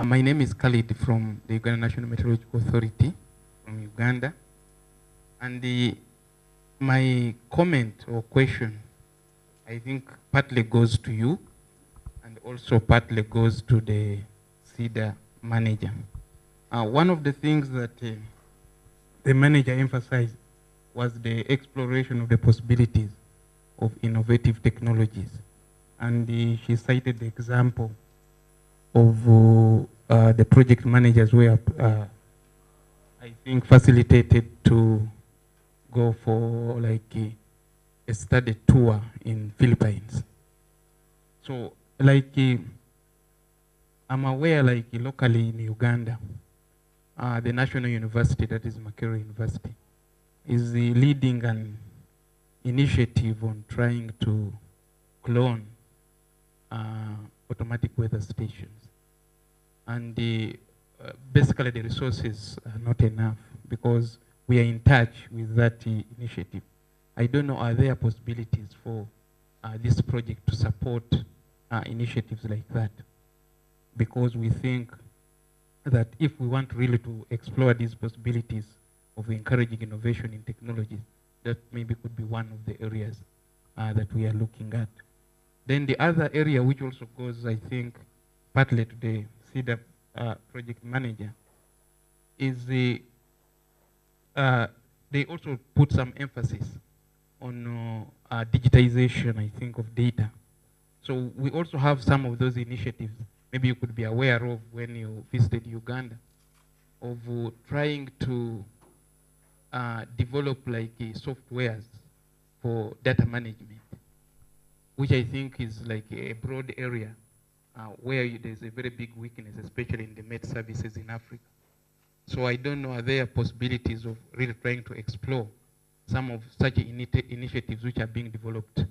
My name is Khalid from the Uganda National Meteorological Authority from Uganda. And my comment or question, I think partly goes to you and also partly goes to the CIRDA manager. One of the things that the manager emphasized was the exploration of the possibilities of innovative technologies. And she cited the example of the project managers were, I think, facilitated to go for like a study tour in Philippines. So like I'm aware like locally in Uganda, the National University, that is Makerere University, is leading an initiative on trying to clone automatic weather stations. And basically the resources are not enough because we are in touch with that initiative. I don't know, are there possibilities for this project to support initiatives like that? Because we think that if we want really to explore these possibilities of encouraging innovation in technology, that maybe could be one of the areas that we are looking at. Then the other area which also goes, I think, partly to the CIRDA project manager is they also put some emphasis on digitization, I think, of data. So we also have some of those initiatives maybe you could be aware of when you visited Uganda, of trying to develop like softwares for data management, which I think is like a broad area where there's a very big weakness, especially in the med services in Africa. So I don't know, are there possibilities of really trying to explore some of such initiatives which are being developed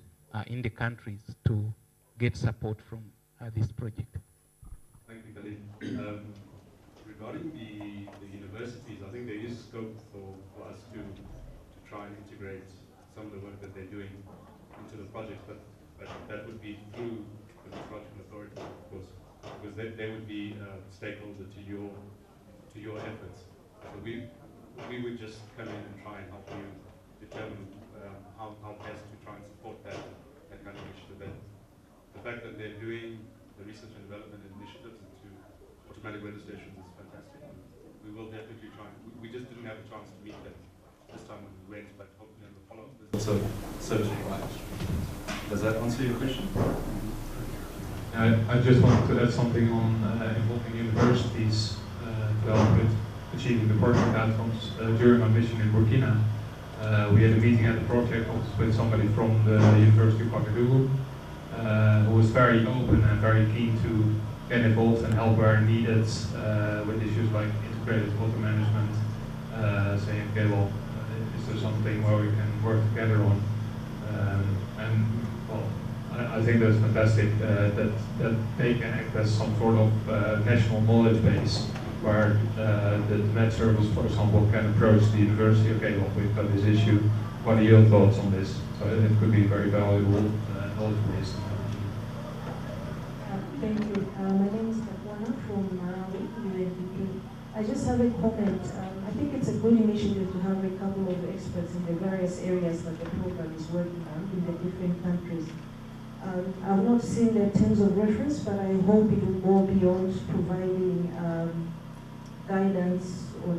in the countries to get support from this project? Thank you, Khalid. Regarding the universities, I think there is scope for us to try and integrate some of the work that they're doing into the project, but that would be through the meteorological authority, of course, because they would be a stakeholder to your efforts. So we would just come in and try and help you determine how best to try and support that kind of initiative. The fact that they're doing the research and development initiatives into automatic weather stations is fantastic. We will definitely try. We just didn't have a chance to meet them this time when we went, but hopefully in the follow-up there's also service providers. Does that answer your question? I just wanted to add something on involving universities to help with achieving the project outcomes. During my mission in Burkina, we had a meeting at the project office with somebody from the University of Ouagadougou, who was very open and very keen to get involved and help where needed with issues like integrated water management, saying, okay, well, is there something where we can work together on? And well, I think that's fantastic that they can act as some sort of national knowledge base where the Met Service, for example, can approach the university, okay, well, we've got this issue, what are your thoughts on this? So it could be very valuable knowledge base. Thank you. My name is Takwana from Malawi, UNDP. I just have a comment. I think it's a good initiative to have a couple of experts in the various areas that the program is working on in the different countries. I've not seen the terms of reference, but I hope it will go beyond providing guidance on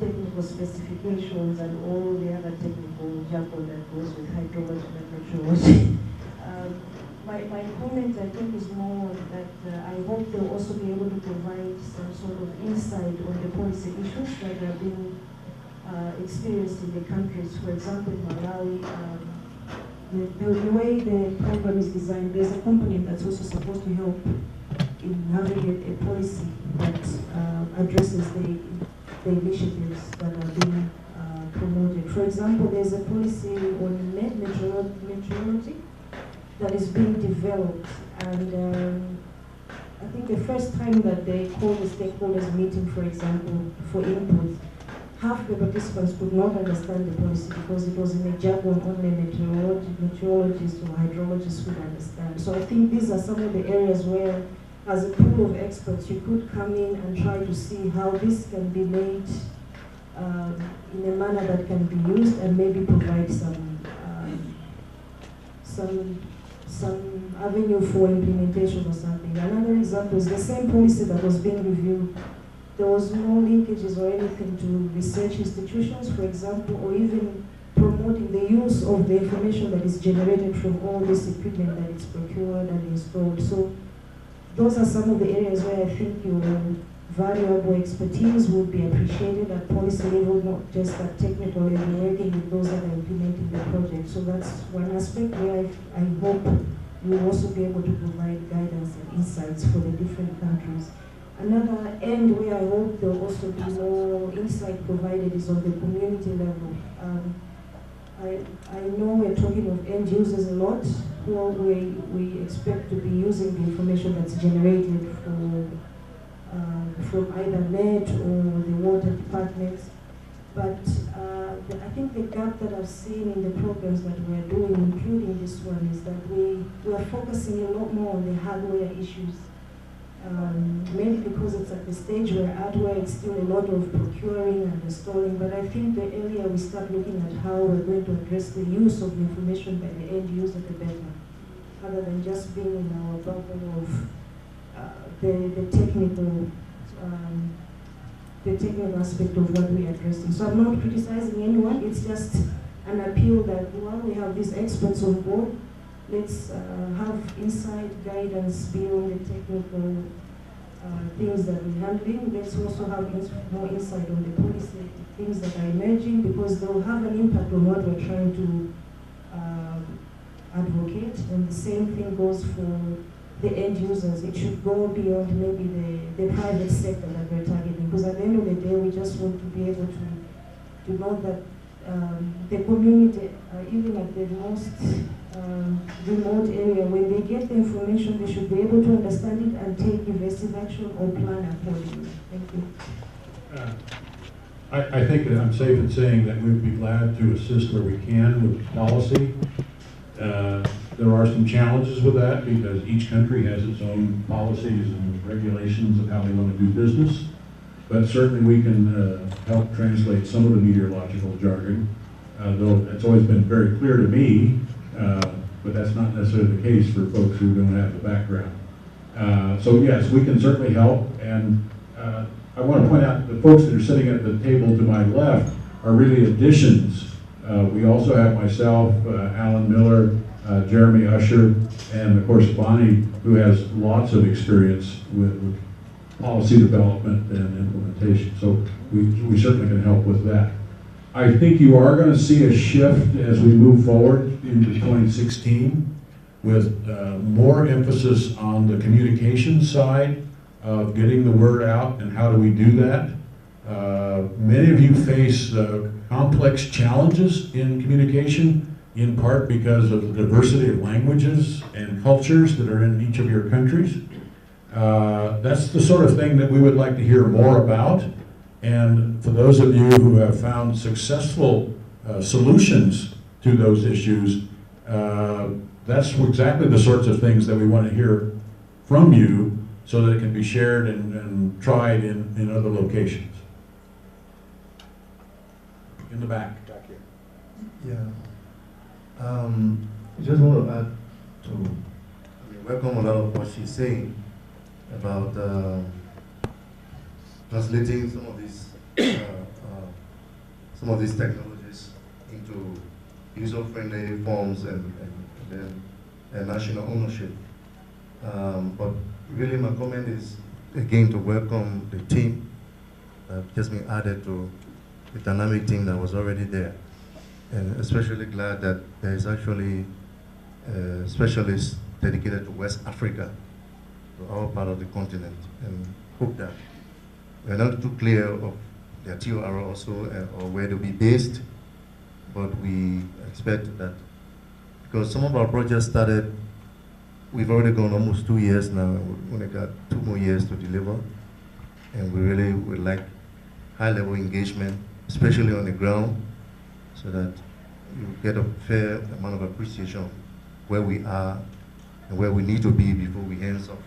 technical specifications and all the other technical jargon that goes with hydrology and meteorology. My comment, I think, is more that I hope they'll also be able to provide some sort of insight on the policy issues that are being experienced in the countries. For example, in Malawi, the way the program is designed, there's a component that's also supposed to help in having a policy that addresses the initiatives that are being promoted. For example, there's a policy on meteorology that is being developed, and I think the first time that they called the stakeholders meeting, for example, for input, half the participants could not understand the policy because it was in a jargon only meteorologists or hydrologists would understand. So I think these are some of the areas where, as a pool of experts, you could come in and try to see how this can be made in a manner that can be used and maybe provide some avenue for implementation or something. Another example is the same policy that was being reviewed. There was no linkages or anything to research institutions, for example, or even promoting the use of the information that is generated from all this equipment that is procured and installed. So those are some of the areas where I think your valuable expertise would be appreciated at policy level, not just at technical level, working with those that are implementing the project. So that's one aspect where I hope we'll also be able to provide guidance and insights for the different countries. Another end where I hope there will also be more insight provided is on the community level. I know we're talking of end users a lot, who we expect to be using the information that's generated from either NET or the water departments. But I think the gap that I've seen in the programs that we're doing, including this one, is that we are focusing a lot more on the hardware issues. Mainly because it's at the stage where hardware is still a lot of procuring and installing, but I think the earlier we start looking at how we're going to address the use of the information by the end user, the better, rather than just being in our bubble of the technical aspect of what we're addressing. So I'm not criticizing anyone, it's just an appeal that while we have these experts on board, let's have insight, guidance beyond the technical things that we're handling. Let's also have more insight on the policy, things that are emerging, because they will have an impact on what we're trying to advocate. And the same thing goes for the end users. It should go beyond maybe the private sector that we're targeting, because at the end of the day, we just want to be able to know that the community, even at the most remote area, when they get the information, they should be able to understand it and take invasive action or plan accordingly. Thank you. I think that I'm safe in saying that we would be glad to assist where we can with policy. There are some challenges with that because each country has its own policies and regulations of how they want to do business. But certainly we can help translate some of the meteorological jargon, though it's always been very clear to me, but that's not necessarily the case for folks who don't have the background. So yes, we can certainly help, and I want to point out the folks that are sitting at the table to my left are really additions. We also have myself, Alan Miller, Jeremy Usher, and of course Bonnie, who has lots of experience with policy development and implementation. So we certainly can help with that. I think you are going to see a shift as we move forward into 2016 with more emphasis on the communication side of getting the word out and how do we do that. Many of you face complex challenges in communication, in part because of the diversity of languages and cultures that are in each of your countries. That's the sort of thing that we would like to hear more about. And for those of you who have found successful solutions to those issues, that's exactly the sorts of things that we want to hear from you so that it can be shared and tried in other locations. In the back. Yeah. I just want to add to, welcome a lot of what she's saying about translating some of these technologies into user-friendly forms and then national ownership. But really, my comment is again to welcome the team that just been added to the dynamic team that was already there, and especially glad that there is actually specialists dedicated to West Africa, to our part of the continent, and hope that we're not too clear of their TOR also or where they'll be based, but we expect that because some of our projects started, we've already gone almost 2 years now, and we've only got 2 more years to deliver, and we really would like high-level engagement, especially on the ground, so that you get a fair amount of appreciation of where we are and where we need to be before we hands off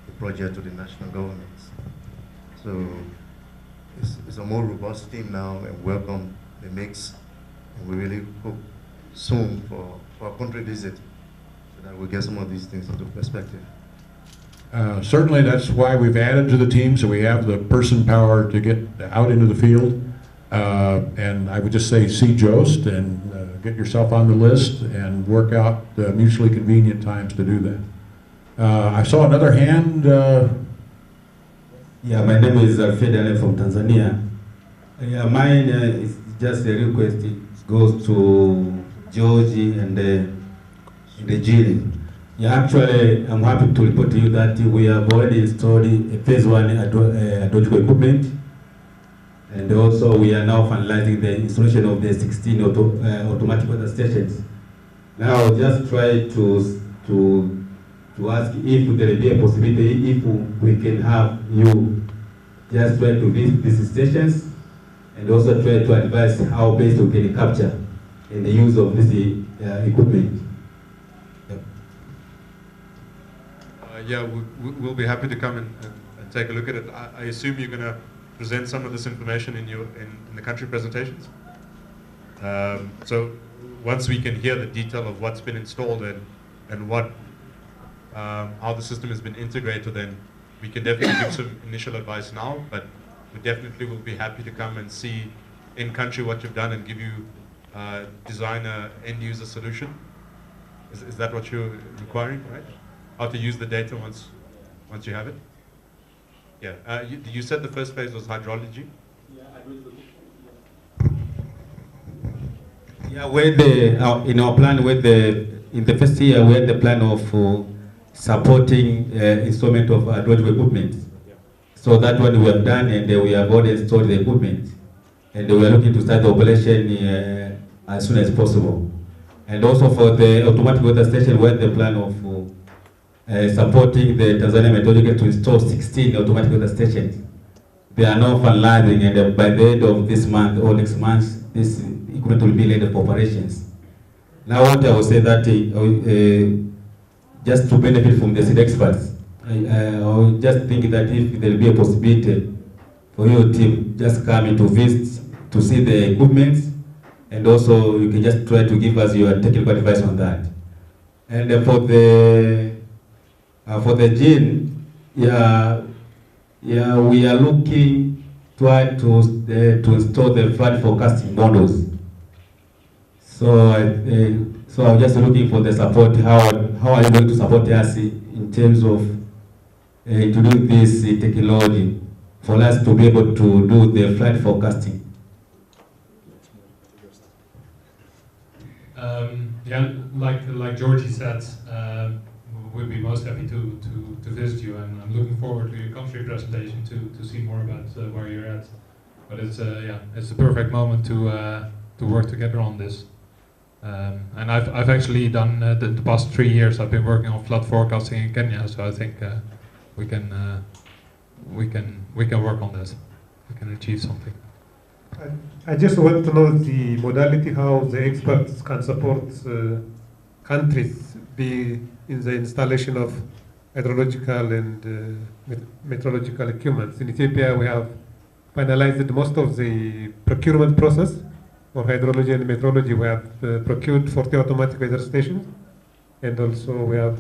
the project to the national governments. So it's a more robust team now, and welcome the mix, and we really hope soon for a country visit so that we get some of these things into perspective. Certainly that's why we've added to the team, so we have the person power to get out into the field. And I would just say see Jost and get yourself on the list and work out mutually convenient times to do that. I saw another hand. Yeah, my name is Fedele from Tanzania. Yeah, mine is just a request. It goes to Georgie and the Jill. Yeah, actually, I'm happy to report to you that we have already installed a phase 1 hydrological equipment. And also, we are now finalizing the installation of the 16 automatic weather stations. Now, just try to ask if there will be a possibility, if we can have you just try to visit these stations and also try to advise how best we can capture in the use of this equipment. Yeah, we'll be happy to come and take a look at it. I assume you're going to present some of this information in the country presentations. So once we can hear the detail of what's been installed and what how the system has been integrated, then we can definitely give some initial advice now, but we definitely will be happy to come and see in country what you've done and give you design a end user solution. Is that what you're requiring, right? How to use the data once you have it? Yeah, you said the first phase was hydrology? Yeah, with the, in our plan, in the first year, we had the plan of supporting installment of hydrological equipment. Yeah. So that one we have done, and we have already installed the equipment. And we are looking to start the operation as soon as possible. And also for the automatic weather station, we had the plan of supporting the Tanzania Meteorological to install 16 automatic weather stations. They are now finalizing, and by the end of this month or next month, this equipment will be ready for operations. Now, what I will say that just to benefit from the seed experts, I will just think that if there will be a possibility for your team, just come in to visit to see the equipment, and also you can just try to give us your technical advice on that. And for the gene, we are looking to install the flood forecasting models. So I'm just looking for the support. How are you going to support us in terms of introducing this technology for us to be able to do the flood forecasting? Yeah, like Georgie said, we'll be most happy to visit you, and I'm looking forward to your country presentation to see more about where you're at. But it's it's the perfect moment to work together on this. And I've actually done the past 3 years. I've been working on flood forecasting in Kenya, so I think we can work on this. We can achieve something. I just want to know the modality, how the experts can support countries be in the installation of hydrological and meteorological equipment. In Ethiopia, we have finalized most of the procurement process for hydrology and meteorology. We have procured 40 automatic weather stations, and also we have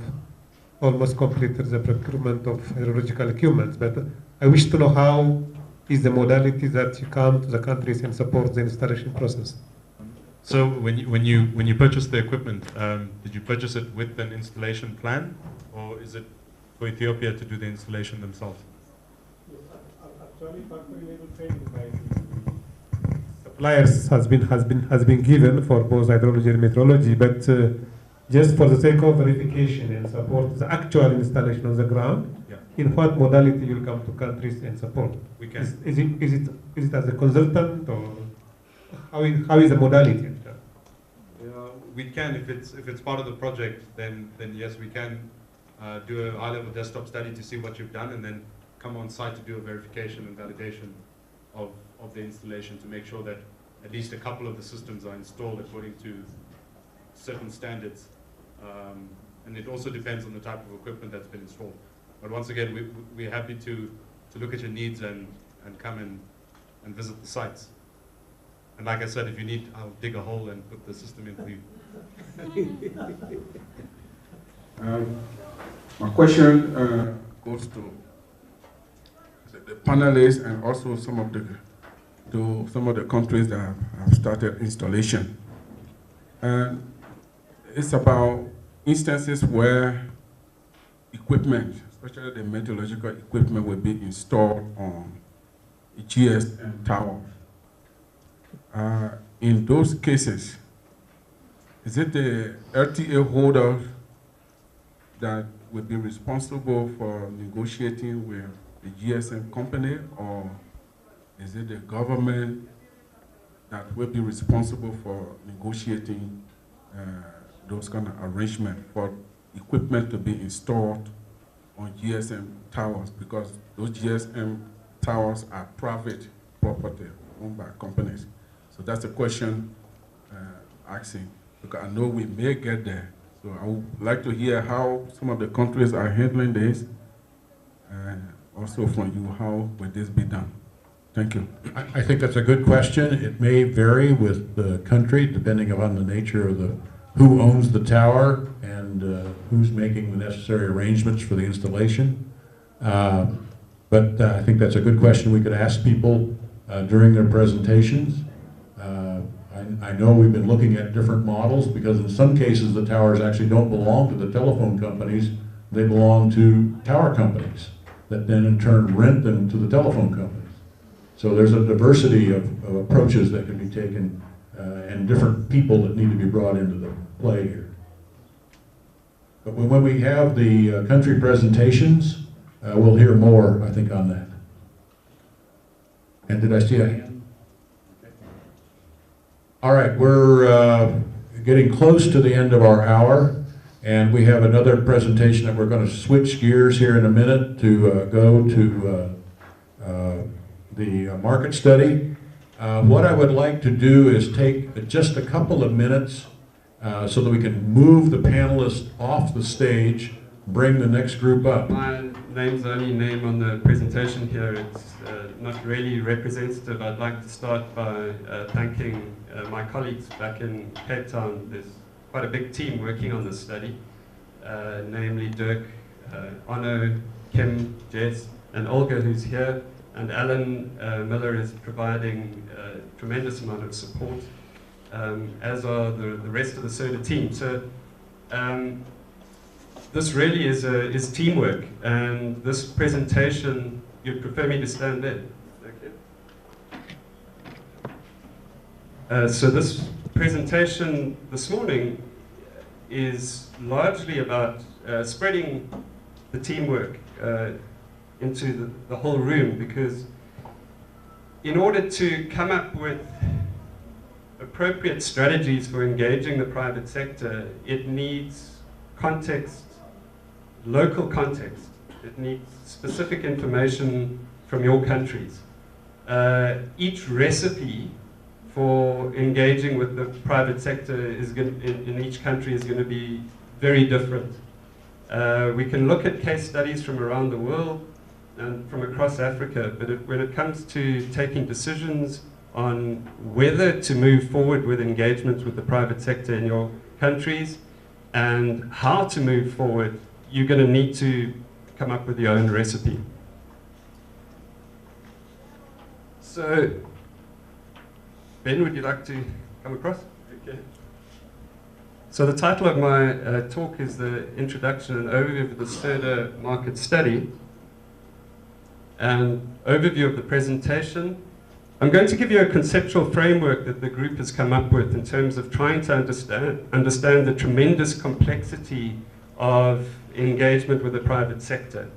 almost completed the procurement of hydrological equipment. But I wish to know how is the modality that you come to the countries and support the installation process. So when you purchase the equipment, did you purchase it with an installation plan, or is it for Ethiopia to do the installation themselves? Actually, factory level training by suppliers has been given for both hydrology and meteorology, but just for the sake of verification and support the actual installation on the ground, in what modality you'll come to countries and support? We can. Is it as a consultant, or how is the modality? We can, if it's part of the project, then yes, we can do a high-level desktop study to see what you've done, and then come on site to do a verification and validation of the installation to make sure that at least a couple of the systems are installed according to certain standards. And it also depends on the type of equipment that's been installed. But once again, we're happy to look at your needs and come and visit the sites. And like I said, if you need, I'll dig a hole and put the system in for you. My question goes to the panelists and also some of the countries that have started installation. And it's about instances where equipment, especially the meteorological equipment, will be installed on a GSM tower. In those cases, is it the RTA holder that will be responsible for negotiating with the GSM company, or is it the government that will be responsible for negotiating those kind of arrangements for equipment to be installed on GSM towers? Because those GSM towers are private property owned by companies. So that's a question asking, because I know we may get there. So I would like to hear how some of the countries are handling this, and also from you, how will this be done? Thank you. I think that's a good question. It may vary with the country, depending upon the nature of who owns the tower and who's making the necessary arrangements for the installation. But I think that's a good question we could ask people during their presentations. I know we've been looking at different models, because in some cases the towers actually don't belong to the telephone companies, they belong to tower companies. that then in turn rent them to the telephone companies. So there's a diversity of approaches that can be taken and different people that need to be brought into the play here. But when we have the country presentations, we'll hear more, I think, on that. And did I see a hand? All right, we're getting close to the end of our hour, and we have another presentation that we're going to switch gears here in a minute to go to the market study. What I would like to do is take just a couple of minutes so that we can move the panelists off the stage, bring the next group up. My name's the only name on the presentation here. It's not really representative. I'd like to start by thanking my colleagues back in Cape Town. There's quite a big team working on this study, namely Dirk, Onno, Kim, Jess, and Olga, who's here. And Alan Miller is providing a tremendous amount of support, as are the rest of the CIRDA team. So this really is teamwork, and this presentation, you'd prefer me to stand there? Okay. So this presentation this morning is largely about spreading the teamwork into the whole room, because in order to come up with appropriate strategies for engaging the private sector, it needs context, local context. It needs specific information from your countries. Each recipe for engaging with the private sector is in each country is going to be very different. We can look at case studies from around the world and from across Africa, but when it comes to taking decisions on whether to move forward with engagement with the private sector in your countries and how to move forward, you're going to need to come up with your own recipe. So, Ben, would you like to come across? Okay. So the title of my talk is the Introduction and Overview of the CIRDA Market Study. And overview of the presentation. I'm going to give you a conceptual framework that the group has come up with in terms of trying to understand the tremendous complexity of engagement with the private sector.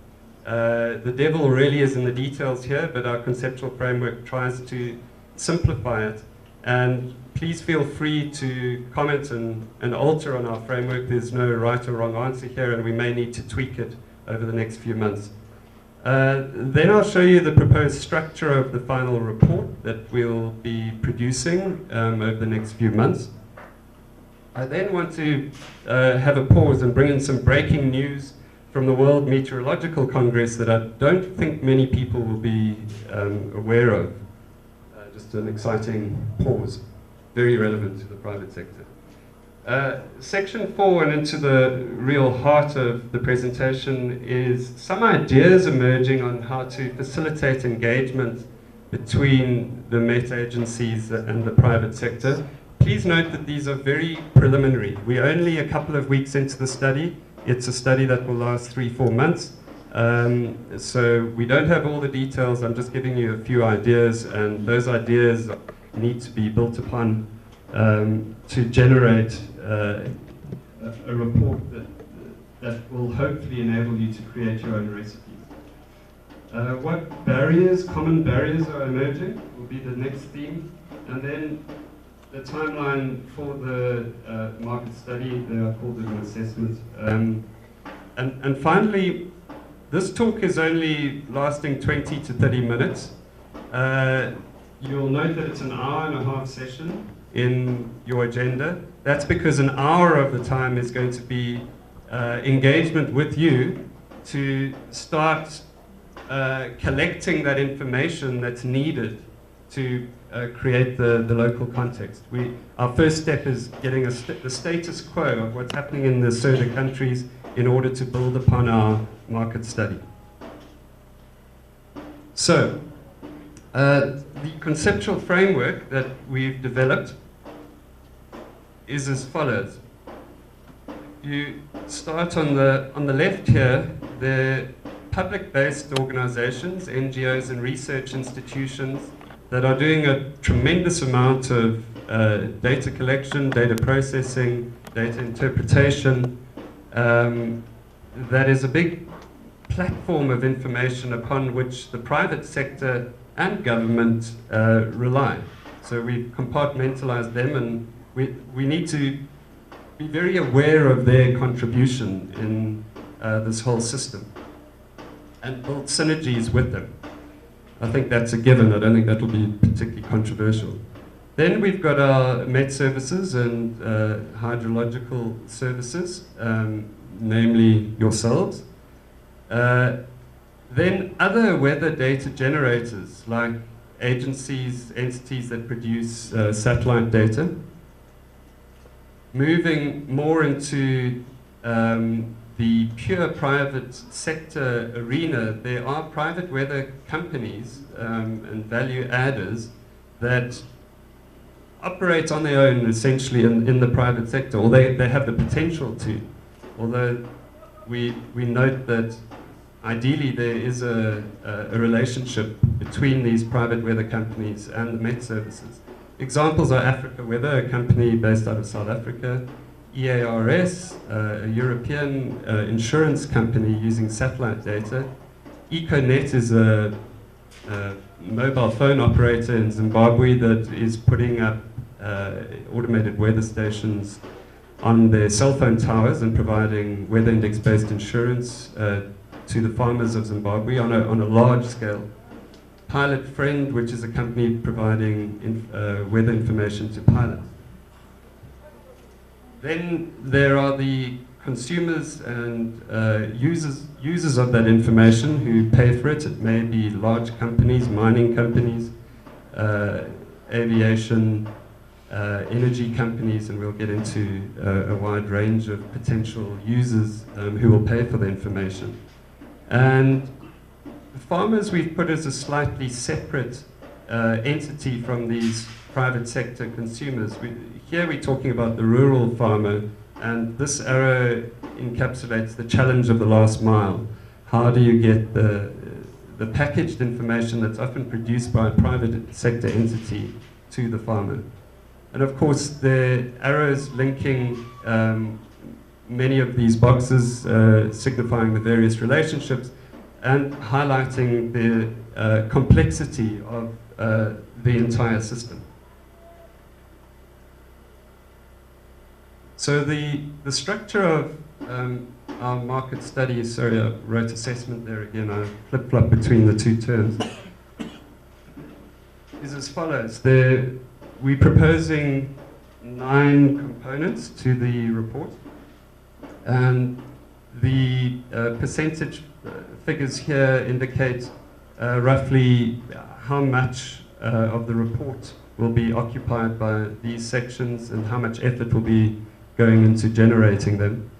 The devil really is in the details here, but our conceptual framework tries to simplify it. And please feel free to comment and alter on our framework. There's no right or wrong answer here, and we may need to tweak it over the next few months. Then I'll show you the proposed structure of the final report that we'll be producing over the next few months. I then want to have a pause and bring in some breaking news from the World Meteorological Congress that I don't think many people will be aware of. Just an exciting pause, very relevant to the private sector. Section 4 and into the real heart of the presentation is some ideas emerging on how to facilitate engagement between the Met agencies and the private sector. Please note that these are very preliminary. We're only a couple of weeks into the study. It's a study that will last 3-4 months. So we don't have all the details. I'm just giving you a few ideas, and those ideas need to be built upon to generate a report that will hopefully enable you to create your own recipes. What barriers, common barriers are emerging will be the next theme, and then the timeline for the market study, they are called an assessment. And finally, this talk is only lasting 20 to 30 minutes. You'll note that it's an hour-and-a-half session in your agenda. That's because an hour of the time is going to be engagement with you to start collecting that information that's needed to create the local context. Our first step is getting the status quo of what's happening in the CIRDA countries in order to build upon our market study. So, the conceptual framework that we've developed is as follows. You start on the left here. There public-based organizations, NGOs and research institutions that are doing a tremendous amount of data collection, data processing, data interpretation. That is a big platform of information upon which the private sector and government rely. So we've compartmentalized them, and we need to be very aware of their contribution in this whole system and build synergies with them. I think that's a given. I don't think that will be particularly controversial. Then we've got our Met services and hydrological services, namely yourselves. Then other weather data generators, like agencies, entities that produce satellite data. Moving more into the pure private sector arena, there are private weather companies and value adders that operate on their own essentially in the private sector, or they have the potential to. Although we note that ideally there is a relationship between these private weather companies and the Met services. Examples are Africa Weather, a company based out of South Africa, EARS, a European insurance company using satellite data. Econet is a mobile phone operator in Zimbabwe that is putting up automated weather stations on their cell phone towers and providing weather index-based insurance to the farmers of Zimbabwe on a large scale. Pilot Friend, which is a company providing weather information to pilots. Then there are the consumers and users of that information who pay for it. It may be large companies, mining companies, aviation, energy companies, and we'll get into a wide range of potential users who will pay for the information. And farmers we've put as a slightly separate entity from these private sector consumers. Here we're talking about the rural farmer, and this arrow encapsulates the challenge of the last mile. How do you get the packaged information that's often produced by a private sector entity to the farmer? And of course, the arrows linking many of these boxes, signifying the various relationships, and highlighting the complexity of the entire system. So the structure of our market study, sorry, I wrote assessment there again, I flip-flop between the two terms, is as follows. We're proposing 9 components to the report, and the percentage figures here indicate roughly how much of the report will be occupied by these sections and how much effort will be going into generating them.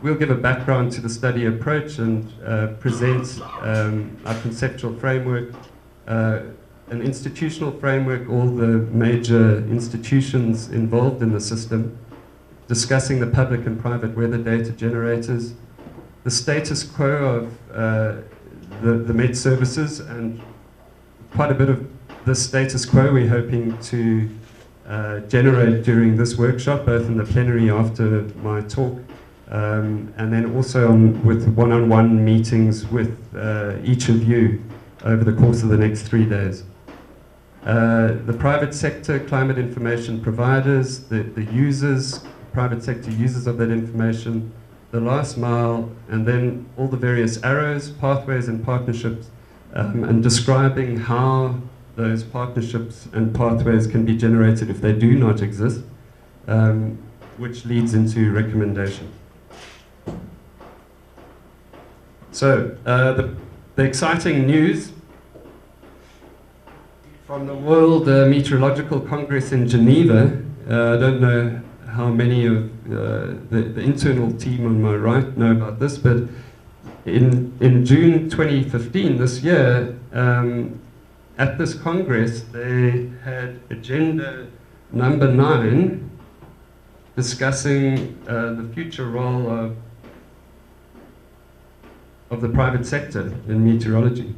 We'll give a background to the study approach and present our conceptual framework, an institutional framework, all the major institutions involved in the system, discussing the public and private weather data generators, the status quo of the Met services, and quite a bit of the status quo we're hoping to generate during this workshop, both in the plenary after my talk, and then also with one-on-one meetings with each of you over the course of the next 3 days. The private sector, climate information providers, the users, private sector users of that information, the last mile, and then all the various arrows, pathways and partnerships, and describing how those partnerships and pathways can be generated if they do not exist, which leads into recommendations. So, the exciting news from the World Meteorological Congress in Geneva. I don't know how many of the internal team on my right know about this, but in June 2015, this year, at this Congress, they had agenda number 9 discussing the future role of of the private sector in meteorology.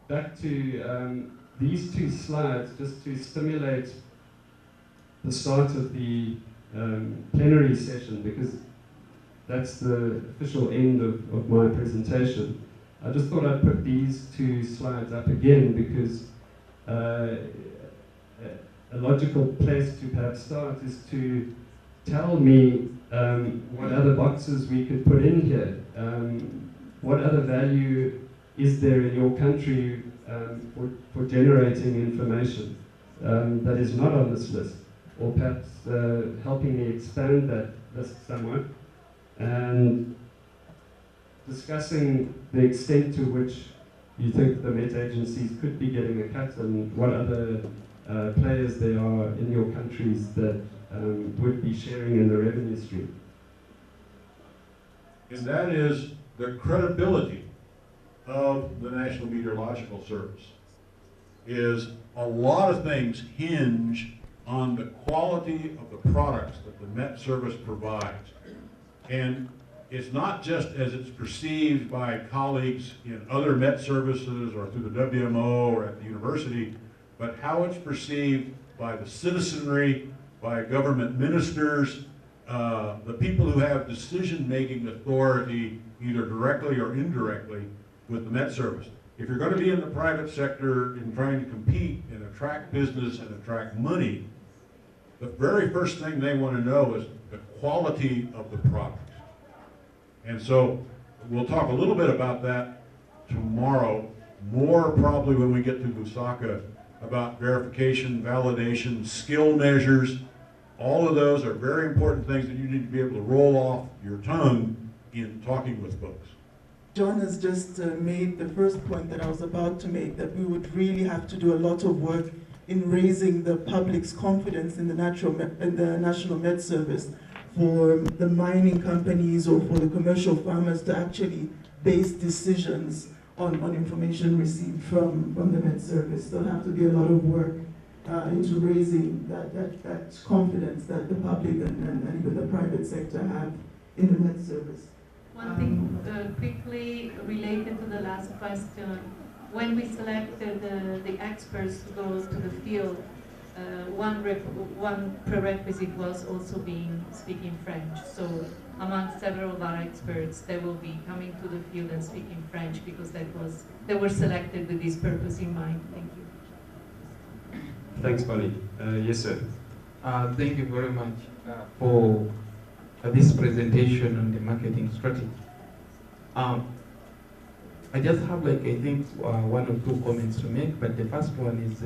Back to these two slides, just to stimulate the start of the plenary session, because that's the official end of my presentation. I just thought I'd put these two slides up again because a logical place to perhaps start is to tell me what other boxes we could put in here. What other value is there in your country for generating information that is not on this list? Or perhaps helping me expand that list somewhat, and discussing the extent to which you think the Met agencies could be getting a cut, and what other players there are in your countries that would be sharing in the revenue stream. And that is the credibility of the National Meteorological Service. Is a lot of things hinge on the quality of the products that the Met Service provides. And it's not just as it's perceived by colleagues in other Met services or through the WMO or at the university, but how it's perceived by the citizenry, by government ministers, the people who have decision-making authority, either directly or indirectly, with the Met Service. If you're going to be in the private sector in trying to compete and attract business and attract money, the very first thing they want to know is the quality of the product. And so we'll talk a little bit about that tomorrow, more probably when we get to Lusaka, about verification, validation, skill measures. All of those are very important things that you need to be able to roll off your tongue in talking with folks. John has just made the first point that I was about to make, that we would really have to do a lot of work in raising the public's confidence in the National Met Service, for the mining companies or for the commercial farmers to actually base decisions on information received from the Met Service. There'll have to be a lot of work into raising that confidence that the public and even the private sector have in the Met Service. One thing quickly related to the last question. When we selected the experts to go to the field, one prerequisite was also speaking French. So among several of our experts, they will be coming to the field and speaking French because they were selected with this purpose in mind. Thank you. Thanks, Polly. Yes, sir. Thank you very much for this presentation on the marketing strategy. I just have I think one or two comments to make, but the first one is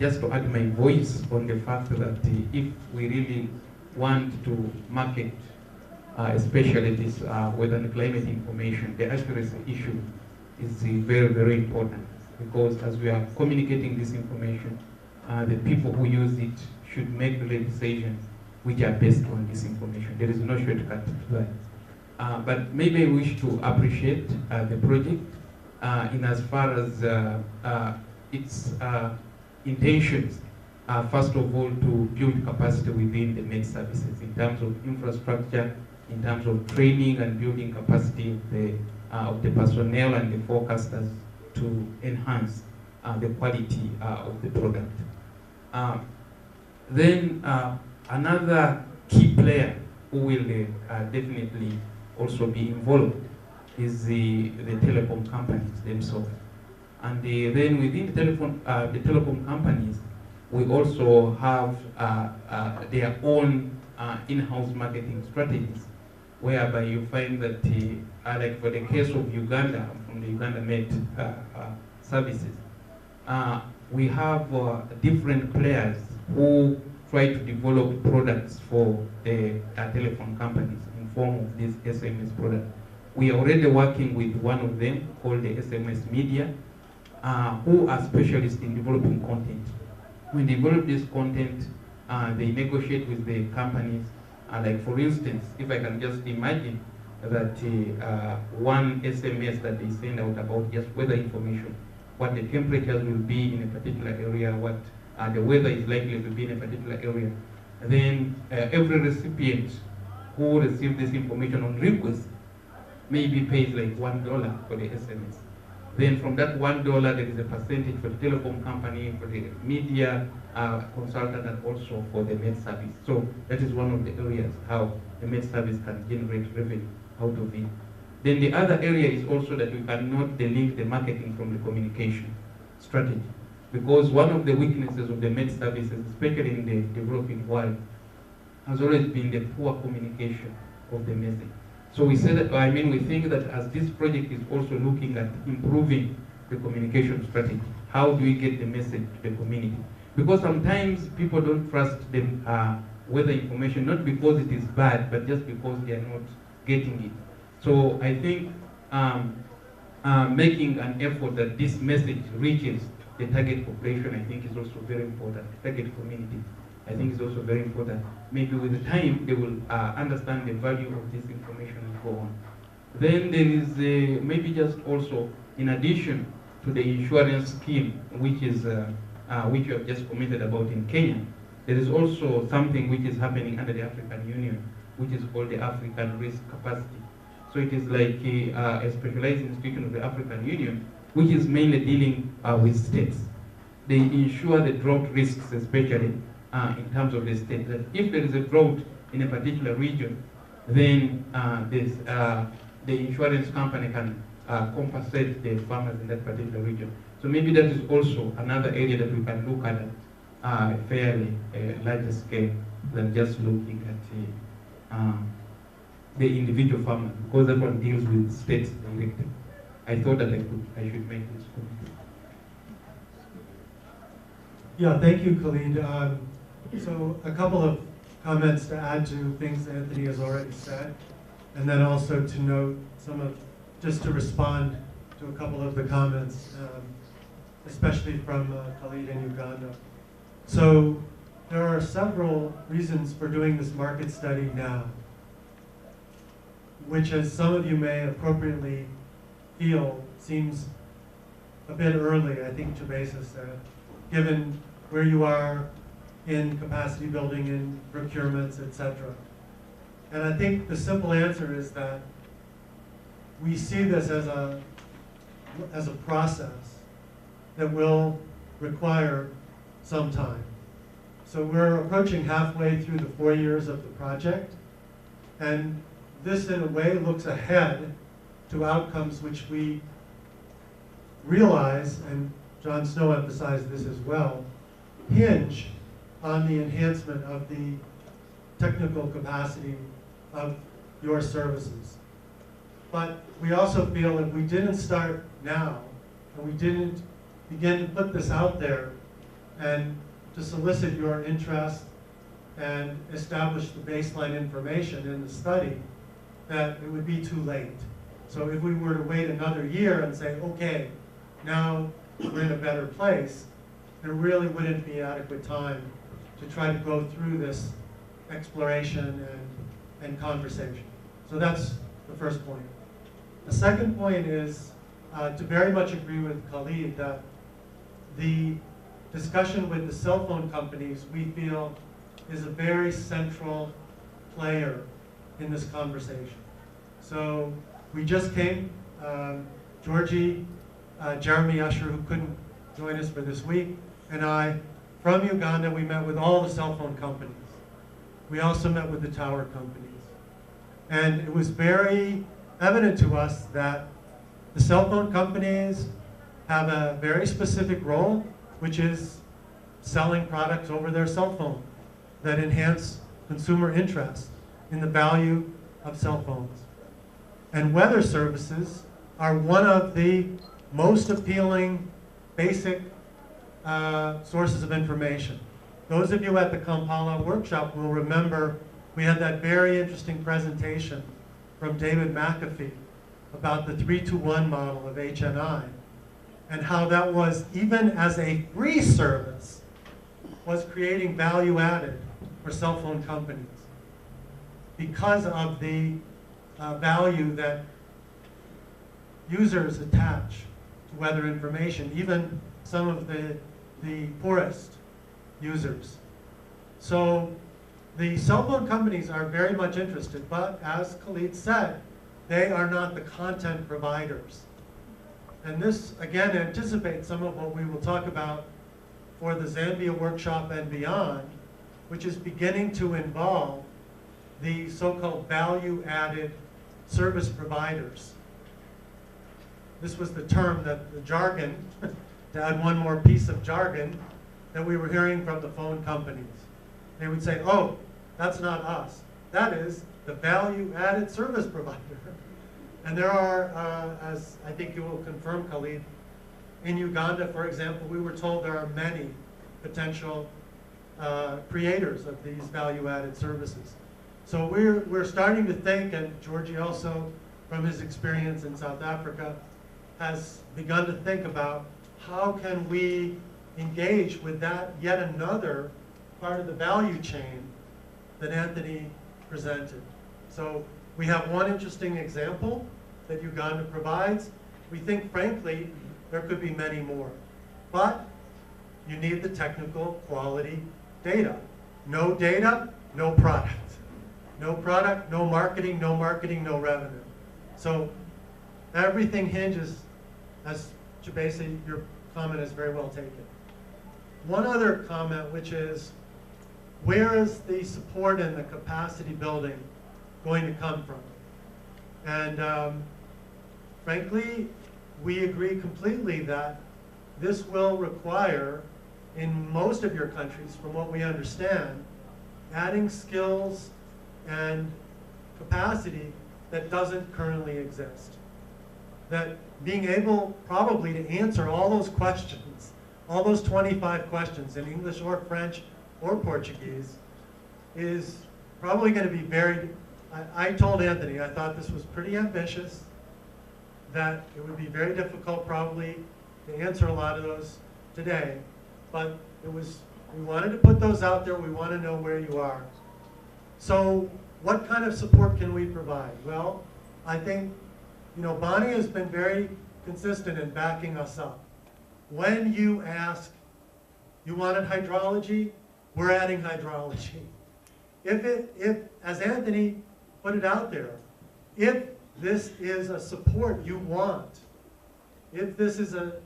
just to add my voice on the fact that if we really want to market, especially this weather and climate information, the accuracy issue is very, very important, because as we are communicating this information, the people who use it should make the decisions which are based on this information. There is no shortcut to that. But maybe I wish to appreciate the project in as far as its intentions, first of all, to build capacity within the Met services in terms of infrastructure, in terms of training and building capacity of the personnel and the forecasters to enhance the quality of the product. Then another key player who will definitely also be involved is the telecom companies themselves. And then within the telecom companies, we also have their own in-house marketing strategies, whereby you find that, like for the case of Uganda, from the Uganda Met services, we have different players who try to develop products for the telephone companies in form of this SMS product. We are already working with one of them called the SMS Media, who are specialists in developing content. When they develop this content, they negotiate with the companies. Like for instance, if I can just imagine that one SMS that they send out about just weather information, what the temperatures will be in a particular area, what the weather is likely to be in a particular area. And then every recipient who receives this information on request maybe pays like $1 for the SMS. Then from that $1, there is a percentage for the telecom company, for the media consultant, and also for the med service. So that is one of the areas how the med service can generate revenue out of it. Then the other area is also that we cannot delink the marketing from the communication strategy. Because one of the weaknesses of the med services, especially in the developing world, has always been the poor communication of the message. So we say that, we think that as this project is also looking at improving the communication strategy, how do we get the message to the community? Because sometimes people don't trust the weather information, not because it is bad, but just because they are not getting it. So I think making an effort that this message reaches the target population, I think is also very important. The target community, I think is also very important. Maybe with the time, they will understand the value of this information and go on. Then there is maybe just also, in addition to the insurance scheme, which is which you have just commented about in Kenya, there is also something which is happening under the African Union, which is called the African Risk Capacity. So it is like a specialized institution of the African Union, which is mainly dealing with states. They insure the drought risks, especially in terms of the state, that if there is a drought in a particular region, then the insurance company can compensate the farmers in that particular region. So maybe that is also another area that we can look at a fairly larger scale than just looking at the individual farmers, because that one deals with states directly. I thought that I should make this comment. Yeah, thank you, Khalid. So a couple of comments to add to things Anthony has already said, and then also to note just to respond to a couple of the comments, especially from Khalid in Uganda. So there are several reasons for doing this market study now, which, as some of you may appropriately feel, seems a bit early, I think Teresa said, given where you are in capacity building, in procurements, etc. And I think the simple answer is that we see this as a process that will require some time. So we're approaching halfway through the 4 years of the project, and this in a way looks ahead to outcomes which we realize, and John Snow emphasized this as well, hinge on the enhancement of the technical capacity of your services. But we also feel if we didn't start now, and we didn't begin to put this out there and to solicit your interest and establish the baseline information in the study, that it would be too late. So if we were to wait another year and say, okay, now we're in a better place, there really wouldn't be adequate time to try to go through this exploration and conversation. So that's the first point. The second point is to very much agree with Khalid that the discussion with the cell phone companies, we feel, is a very central player in this conversation. So we just came, Georgie, Jeremy Usher, who couldn't join us for this week, and I, from Uganda, we met with all the cell phone companies. We also met with the tower companies. And it was very evident to us that the cell phone companies have a very specific role, which is selling products over their cell phone that enhance consumer interest in the value of cell phones. And weather services are one of the most appealing basic sources of information. Those of you at the Kampala workshop will remember we had that very interesting presentation from David McAfee about the 3-to-1 model of HNI and how that was, even as a free service, was creating value added for cell phone companies because of the value that users attach to weather information, even some of the poorest users. So the cell phone companies are very much interested, but as Khalid said, They are not the content providers. And this, again, anticipates some of what we will talk about for the Zambia workshop and beyond, which is beginning to involve the so-called value-added service providers. This was the term that the jargon, to add one more piece of jargon, that we were hearing from the phone companies. They would say, oh, that's not us. That is the value-added service provider. And there are, as I think you will confirm, Khalid, in Uganda, for example, we were told there are many potential creators of these value-added services. So we're starting to think, and Georgie also, from his experience in South Africa, has begun to think about how can we engage with that yet another part of the value chain that Anthony presented. So we have one interesting example that Uganda provides. We think, frankly, there could be many more. But you need the technical quality data. No data, no product. No product, no marketing, no revenue. So everything hinges, as Chibese, your comment is very well taken. One other comment, which is, where is the support and the capacity building going to come from? And frankly, we agree completely that this will require, in most of your countries, from what we understand, adding skills and capacity that doesn't currently exist. That being able probably to answer all those questions, all those 25 questions in English or French or Portuguese, is probably going to be very, I told Anthony, I thought this was pretty ambitious, that it would be very difficult probably to answer a lot of those today, but it was, we wanted to put those out there, we want to know where you are. So what kind of support can we provide? Well, I think, you know, Bonnie has been very consistent in backing us up. When you ask, you wanted hydrology, we're adding hydrology. If, as Anthony put it out there, if this is a support you want, if this is a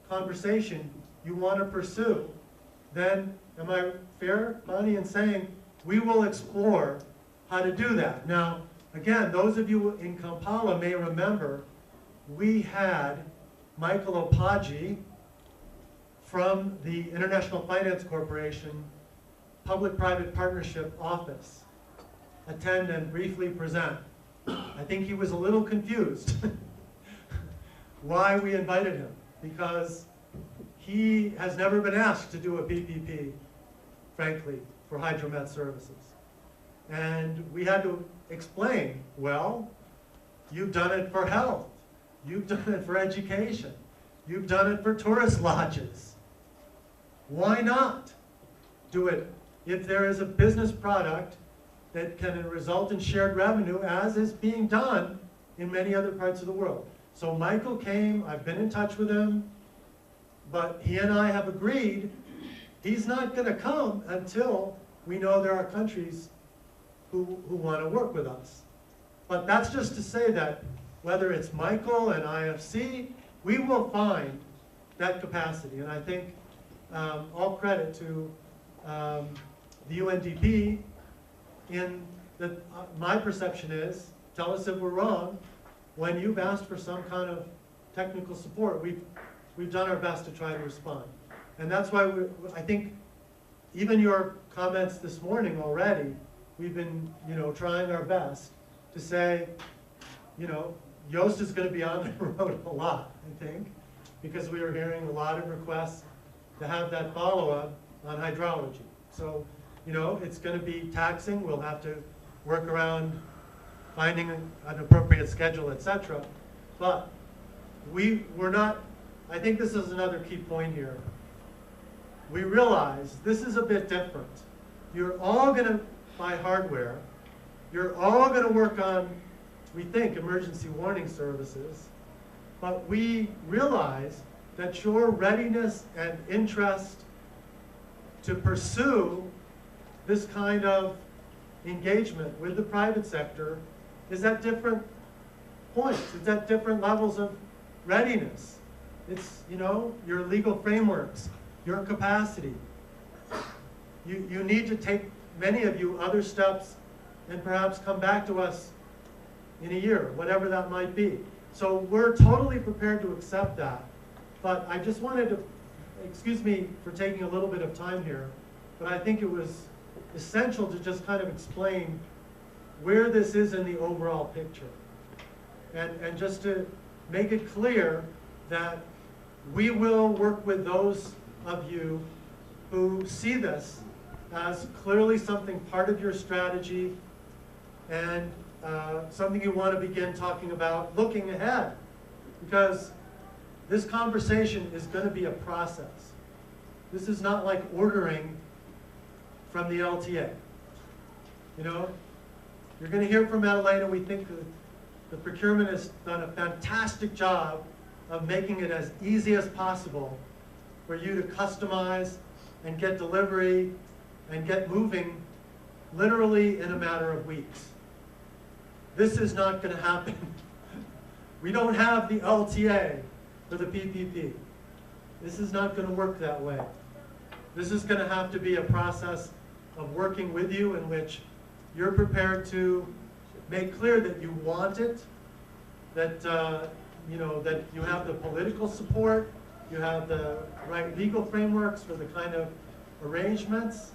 conversation you want to pursue, then am I fair, Bonnie, in saying we will explore how to do that? Now, again, those of you in Kampala may remember we had Michael Opaji from the International Finance Corporation Public-Private Partnership Office attend and briefly present. I think he was a little confused why we invited him, because he has never been asked to do a PPP, frankly, for hydromet services. And we had to explain, well, you've done it for health, you've done it for education, you've done it for tourist lodges. Why not do it if there is a business product that can result in shared revenue, as is being done in many other parts of the world? So Michael came, I've been in touch with him, but he and I have agreed he's not going to come until we know there are countries who want to work with us. But that's just to say that whether it's Michael and IFC, we will find that capacity. And I think all credit to the UNDP in that my perception is, tell us if we're wrong, when you've asked for some kind of technical support, we've done our best to try to respond. And that's why I think even your comments this morning already, we've been, you know, trying our best to say, you know, Joost is going to be on the road a lot, I think, because we are hearing a lot of requests to have that follow-up on hydrology. So, you know, it's going to be taxing. We'll have to work around finding an appropriate schedule, etc. But we're not, I think this is another key point here. We realize this is a bit different. You're all going to buy hardware. You're all going to work on, we think, emergency warning services. But we realize that your readiness and interest to pursue this kind of engagement with the private sector is at different points. It's at different levels of readiness. It's, you know, your legal frameworks, your capacity. You need to take, many of you, other steps and perhaps come back to us in a year, whatever that might be. So we're totally prepared to accept that. But I just wanted to, excuse me for taking a little bit of time here, but I think it was essential to just kind of explain where this is in the overall picture. And just to make it clear that we will work with those of you who see this as clearly something part of your strategy and something you want to begin talking about looking ahead. Because this conversation is going to be a process. This is not like ordering from the LTA. You know, you're going to hear from Madalena. We think that the procurement has done a fantastic job of making it as easy as possible for you to customize and get delivery and get moving literally in a matter of weeks. This is not going to happen. We don't have the LTA for the PPP. This is not going to work that way. This is going to have to be a process of working with you in which you're prepared to make clear that you want it, that you know, that you have the political support, you have the right legal frameworks for the kind of arrangements.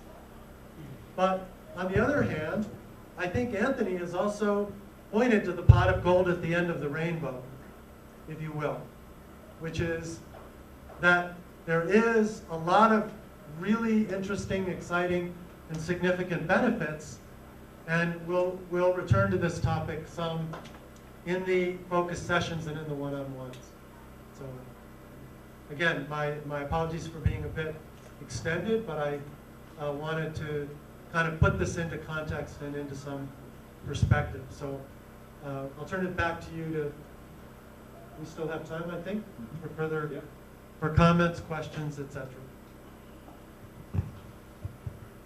But on the other hand, I think Anthony has also pointed to the pot of gold at the end of the rainbow, if you will, which is that there is a lot of really interesting, exciting, and significant benefits, and we'll return to this topic some in the focus sessions and in the one-on-ones. So again, my apologies for being a bit extended, but I wanted to kind of put this into context and into some perspective. So I'll turn it back to you to, we still have time, I think, for further, for comments, questions, etc.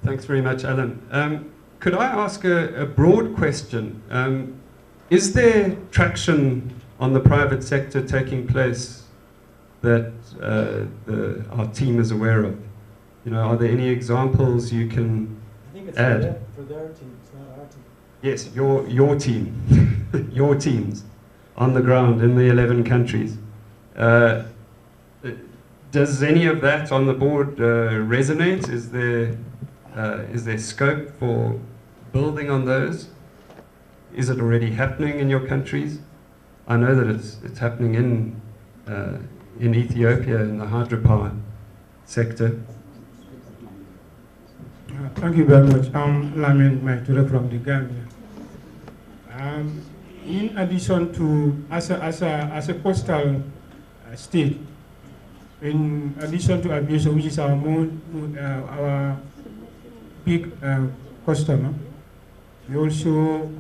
Thanks very much, Alan. Could I ask a broad question? Is there traction on the private sector taking place that our team is aware of? You know, are there any examples you can add? For their team, it's not our team. Yes, your team, your teams on the ground in the 11 countries. Does any of that on the board resonate? Is there scope for building on those? Is it already happening in your countries? I know that it's happening in Ethiopia in the hydropower sector. Thank you very much. I'm Lamin Maiture from the Gambia. In addition to, as a coastal state, in addition to aviation, which is our big customer, we also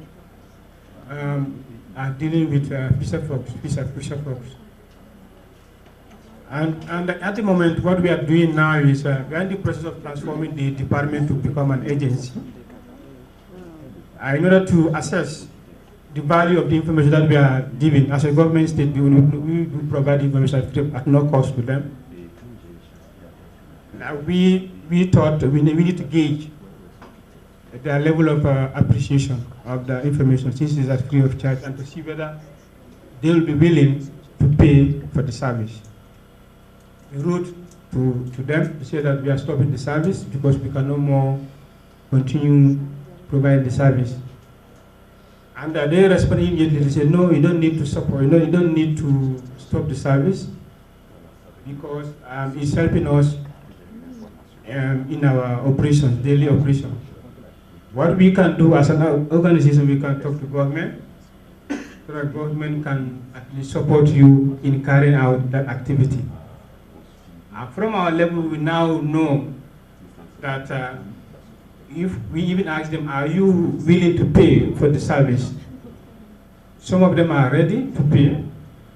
are dealing with fisher folks. And at the moment, what we are doing now is we are in the process of transforming the department to become an agency. In order to assess the value of the information that we are giving, as a government state, we will provide information at no cost to them. Now we thought we need to gauge their level of appreciation of the information, since it's at free of charge, and to see whether they will be willing to pay for the service. We wrote to them to say that we are stopping the service because we can no more continue providing the service. And they responded immediately. They said, no, you don't need to support, you don't need to stop the service because it's helping us in our operations, daily operations. What we can do as an organization, we can talk to government, so that government can at least support you in carrying out that activity. From our level, we now know that if we even ask them, are you willing to pay for the service? Some of them are ready to pay,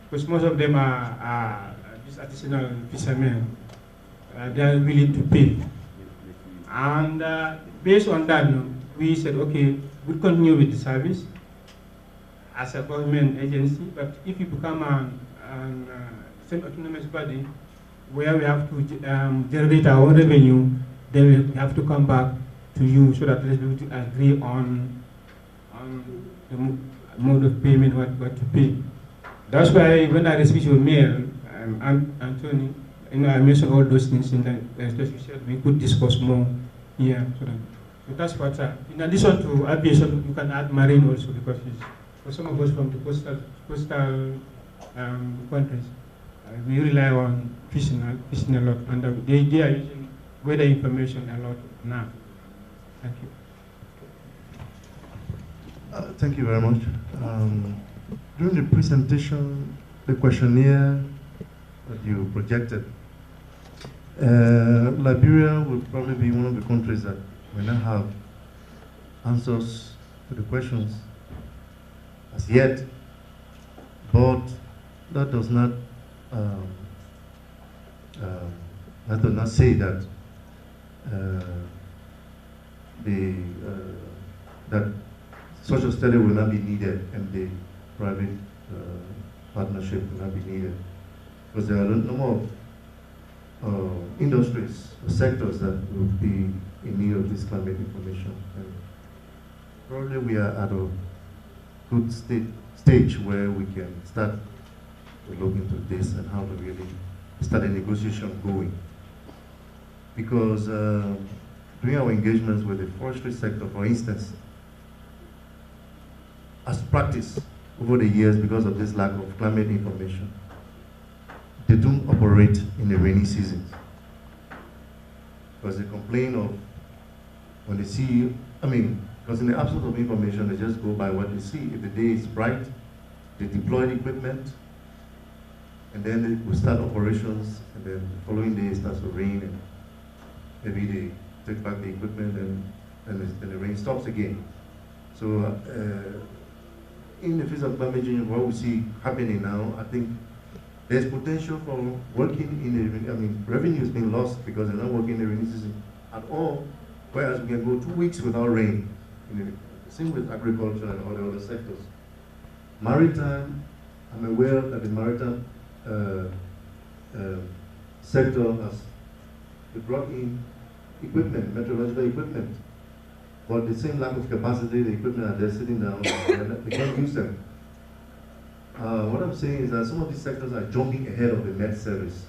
because most of them are these artisanal fishermen. They are willing to pay. And based on that, we said, okay, we'll continue with the service. as a government agency, but if you become an semi-autonomous body where we have to generate our own revenue, then we have to come back to you so that let's be able to agree on the mode of payment, what to pay. That's why when I received your mail, Anthony, I mentioned all those things in the we said we could discuss more here. So that's what, in addition to aviation, you can add marine also, because it's, for some of us from the coastal countries, we rely on fishing a lot, and they are using weather information a lot now. Thank you. Thank you very much. During the presentation, the questionnaire that you projected, Liberia will probably be one of the countries that will not have answers to the questions as yet, but that does not say that that such a study will not be needed and the private partnership will not be needed, because there are a number of industries or sectors that will be in need of this climate information. And probably we are at a good stage where we can start to look into this and how to really start a negotiation going. Because during our engagements with the forestry sector, for instance, as practice over the years, because of this lack of climate information, they don't operate in the rainy seasons. Because they complain of when they see, because in the absence of information, they just go by what they see. If the day is bright, they deploy the equipment, and then they will start operations, and then the following day it starts to rain, and maybe they take back the equipment, and the rain stops again. So in the face of climate change, what we see happening now, I think there's potential for working in the, revenue is being lost because they're not working in the rainy season at all, whereas we can go 2 weeks without rain. Same with agriculture and all the other sectors. Maritime, I'm aware that the maritime sector has brought in equipment, meteorological equipment, but the same lack of capacity, the equipment are there sitting down, they can't use them. What I'm saying is that some of these sectors are jumping ahead of the Met Service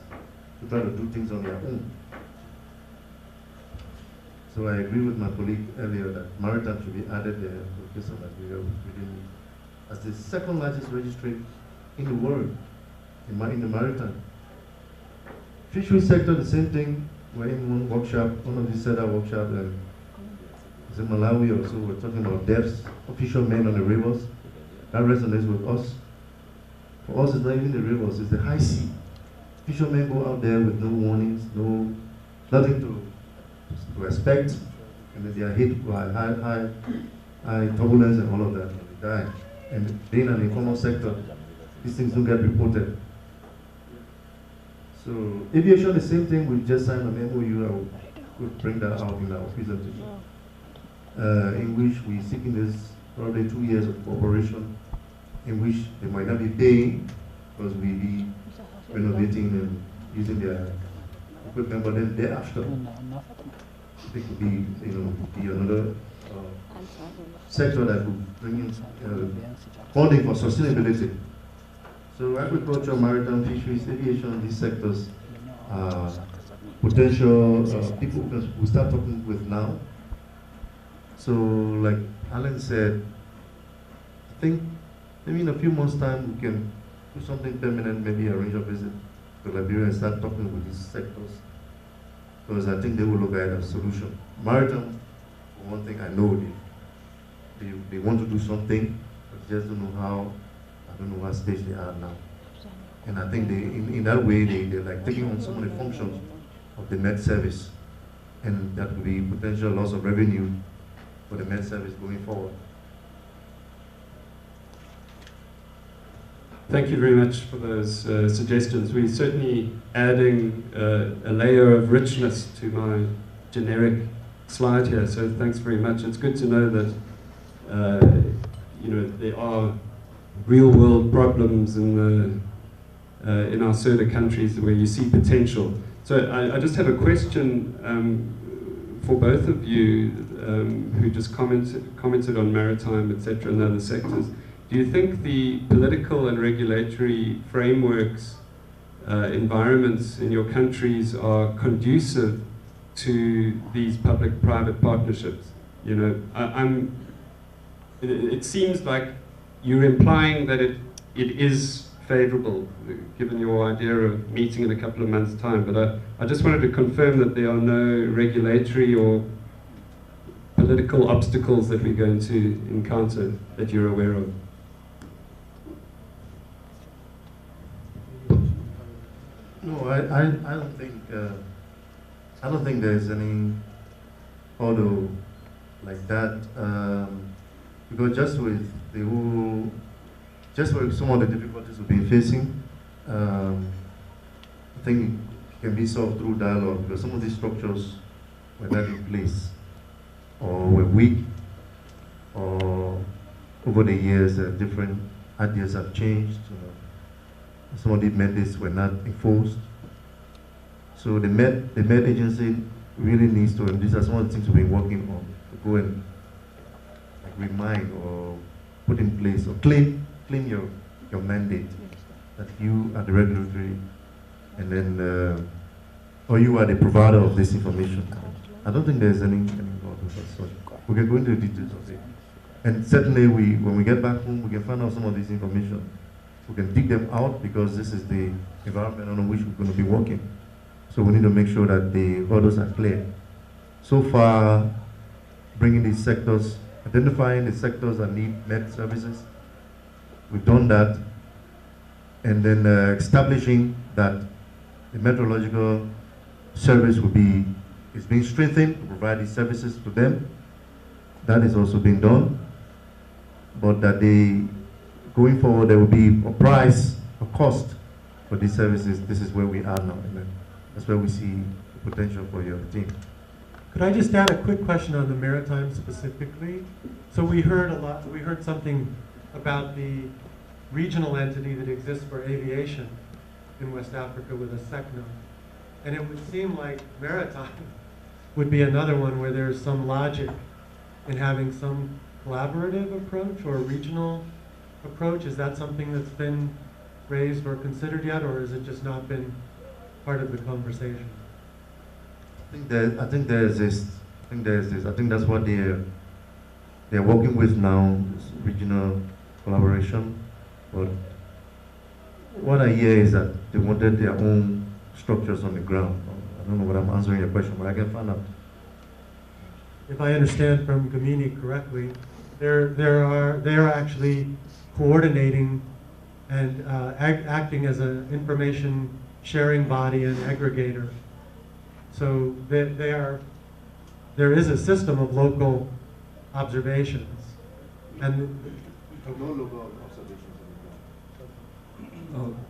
to try to do things on their own. So I agree with my colleague earlier that maritime should be added there to the case of Nigeria as the second largest registry in the world in the maritime. Fishery sector, the same thing. We're in one workshop, one of these CIRDA workshops, and in Malawi also, we're talking about deaths of fishermen on the rivers. That resonates with us. For us, it's not even the rivers, it's the high sea. Fishermen go out there with no warnings, nothing to expect, and then they are hit by high turbulence and all of that, and they die. And being an informal sector, these things don't get reported. So aviation, the same thing. We just signed an MOU. I will bring that out in our presentation. In which we're seeking this probably 2 years of cooperation, in which they might not be paying because we be renovating and using their equipment, but then thereafter, it could be, be another sector that will bring in funding for sustainability. So agriculture, maritime, fisheries, aviation, these sectors are potential people we start talking with now. So like Alan said, I think maybe in a few months' time we can do something permanent, maybe arrange a visit to Liberia and start talking with these sectors, because I think they will look at a solution. Maritime, for one thing, I know they want to do something, but just don't know how. I don't know what stage they are now. And I think they, in that way, they're like taking on some of the functions of the Met Service, and that would be potential loss of revenue for the Met Service going forward. Thank you very much for those suggestions. We're certainly adding a layer of richness to my generic slide here, so thanks very much. It's good to know that there are real-world problems in our CIRDA countries where you see potential. So I just have a question for both of you who just commented on maritime, etc., and other sectors. Do you think the political and regulatory frameworks, environments in your countries are conducive to these public-private partnerships? You know, it seems like you're implying that it is favorable, given your idea of meeting in a couple of months' time. But I just wanted to confirm that there are no regulatory or political obstacles that we're going to encounter that you're aware of. No, I don't think there's any hurdle like that, because just with some of the difficulties we've been facing, I think it can be solved through dialogue, because some of these structures were not in place, or were weak, or over the years different ideas have changed. Some of the mandates were not enforced. So the Met agency really needs to, and these are some of the things we've been working on, to go and remind or put in place or claim your mandate, that you are the regulatory, and then or you are the provider of this information. I don't think there's any problem as such. We can go into the details of it, and certainly when we get back home, we can find out some of this information. We can dig them out, because this is the environment under which we're going to be working. So we need to make sure that the hurdles are clear. So far, bringing these sectors, identifying the sectors that need Met services, we've done that, and then establishing that the meteorological service is being strengthened to provide these services to them. That is also being done, but that going forward there will be a price, a cost for these services. This is where we are now, and that's where we see the potential for your team. Could I just add a quick question on the maritime specifically? So we heard something about the regional entity that exists for aviation in West Africa with a SECNA. And it would seem like maritime would be another one where there's some logic in having some collaborative approach or regional approach. Is that something that's been raised or considered yet, or has it just not been part of the conversation? I think there's this. I think that's what they're working with now, this regional collaboration. But what I hear is that they wanted their own structures on the ground. I don't know what I'm answering your question, but I can find out. If I understand from Gamini correctly, they are actually coordinating and acting as an information sharing body and aggregator. So there is a system of local observations. And no local observations.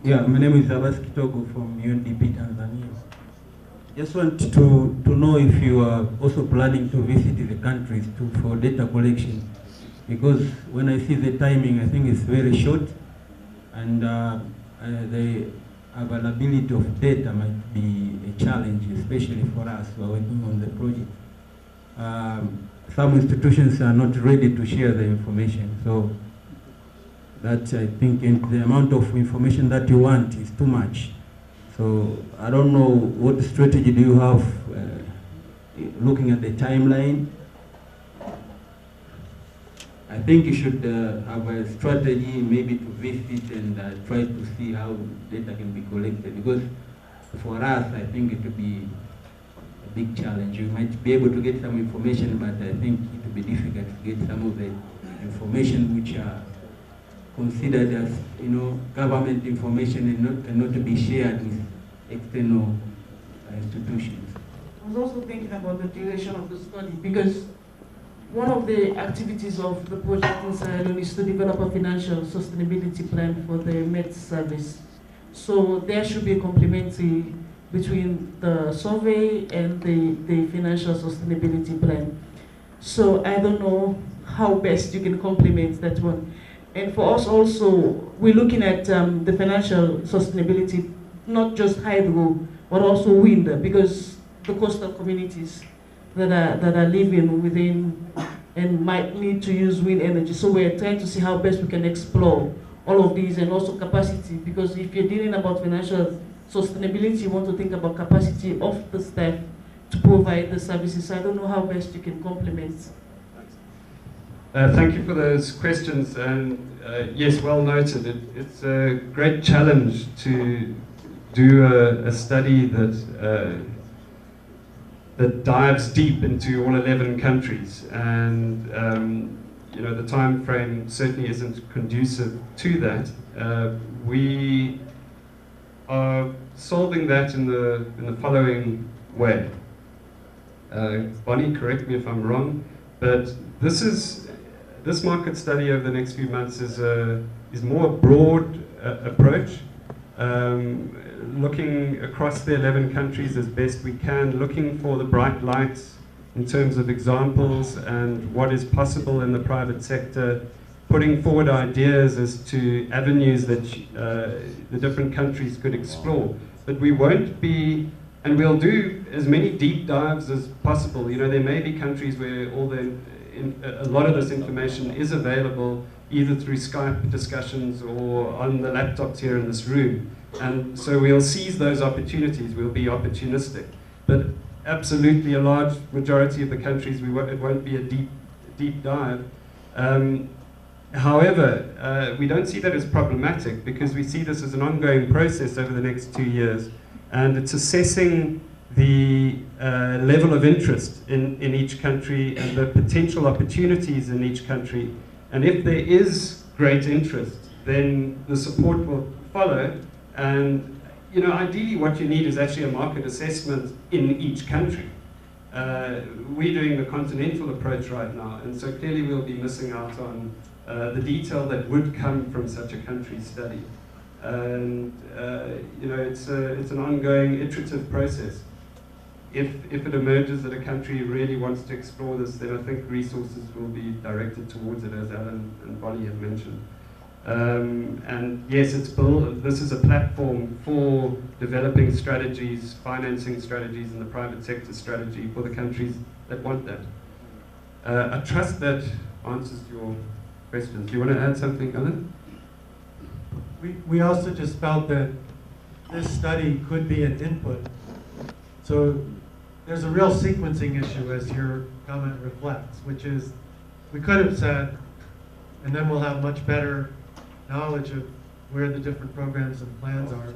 Yeah, my name is Abbas Kitogo from UNDP Tanzania. Just want to know if you are also planning to visit the countries for data collection, because when I see the timing, I think it's very short, and the availability of data might be a challenge, especially for us who are working on the project. Some institutions are not ready to share the information, so that I think the amount of information that you want is too much. So I don't know what strategy do you have looking at the timeline. I think you should have a strategy maybe to visit and try to see how data can be collected, because for us I think it would be a big challenge. You might be able to get some information, but I think it would be difficult to get some of the information which are considered as government information and not to be shared with external institutions. I was also thinking about the duration of the study, because one of the activities of the project in Sierra Leone is to develop a financial sustainability plan for the Met service. So there should be a complementary between the survey and the financial sustainability plan. So I don't know how best you can complement that one. And for us also, we're looking at the financial sustainability, not just hydro, but also wind, because the coastal communities that are living within and might need to use wind energy. So we're trying to see how best we can explore all of these, and also capacity, because if you're dealing about financial sustainability, you want to think about capacity of the staff to provide the services. So I don't know how best you can complement. Thank you for those questions, and yes, well noted. It's a great challenge to do a study that that dives deep into all 11 countries, and you know, the time frame certainly isn't conducive to that. We are solving that in the following way. Bonnie, correct me if I'm wrong, but this market study over the next few months is more a broad approach, looking across the 11 countries as best we can, looking for the bright lights in terms of examples and what is possible in the private sector, putting forward ideas as to avenues that the different countries could explore. But we won't be, and we'll do as many deep dives as possible. You know, there may be countries where a lot of this information is available either through Skype discussions or on the laptops here in this room. And so we'll seize those opportunities, we'll be opportunistic. But absolutely a large majority of the countries, it won't be a deep dive. However, we don't see that as problematic, because we see this as an ongoing process over the next 2 years. And it's assessing the level of interest in each country and the potential opportunities in each country. And if there is great interest, then the support will follow. And you know, ideally what you need is actually a market assessment in each country. We're doing the continental approach right now, and so clearly we'll be missing out on the detail that would come from such a country study. And you know, it's an ongoing iterative process. If it emerges that a country really wants to explore this, then I think resources will be directed towards it, as Alan and Bonnie have mentioned. And yes, this is a platform for developing strategies, financing strategies, and the private sector strategy for the countries that want that. I trust that answers your questions. Do you want to add something, Alan? We also just felt that this study could be an input. So there's a real sequencing issue, as your comment reflects, which is we could have said, and then we'll have much better knowledge of where the different programs and plans are,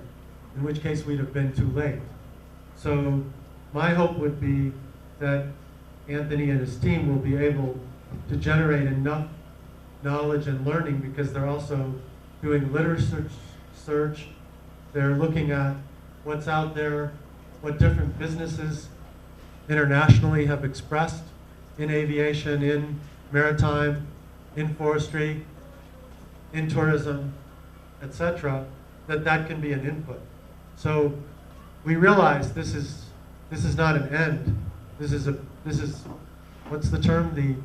in which case we'd have been too late. So my hope would be that Anthony and his team will be able to generate enough knowledge and learning, because they're also doing literature search, they're looking at what's out there, what different businesses internationally have expressed in aviation, in maritime, in forestry, in tourism, etc., that can be an input. So we realize this is not an end. This is what's the term? The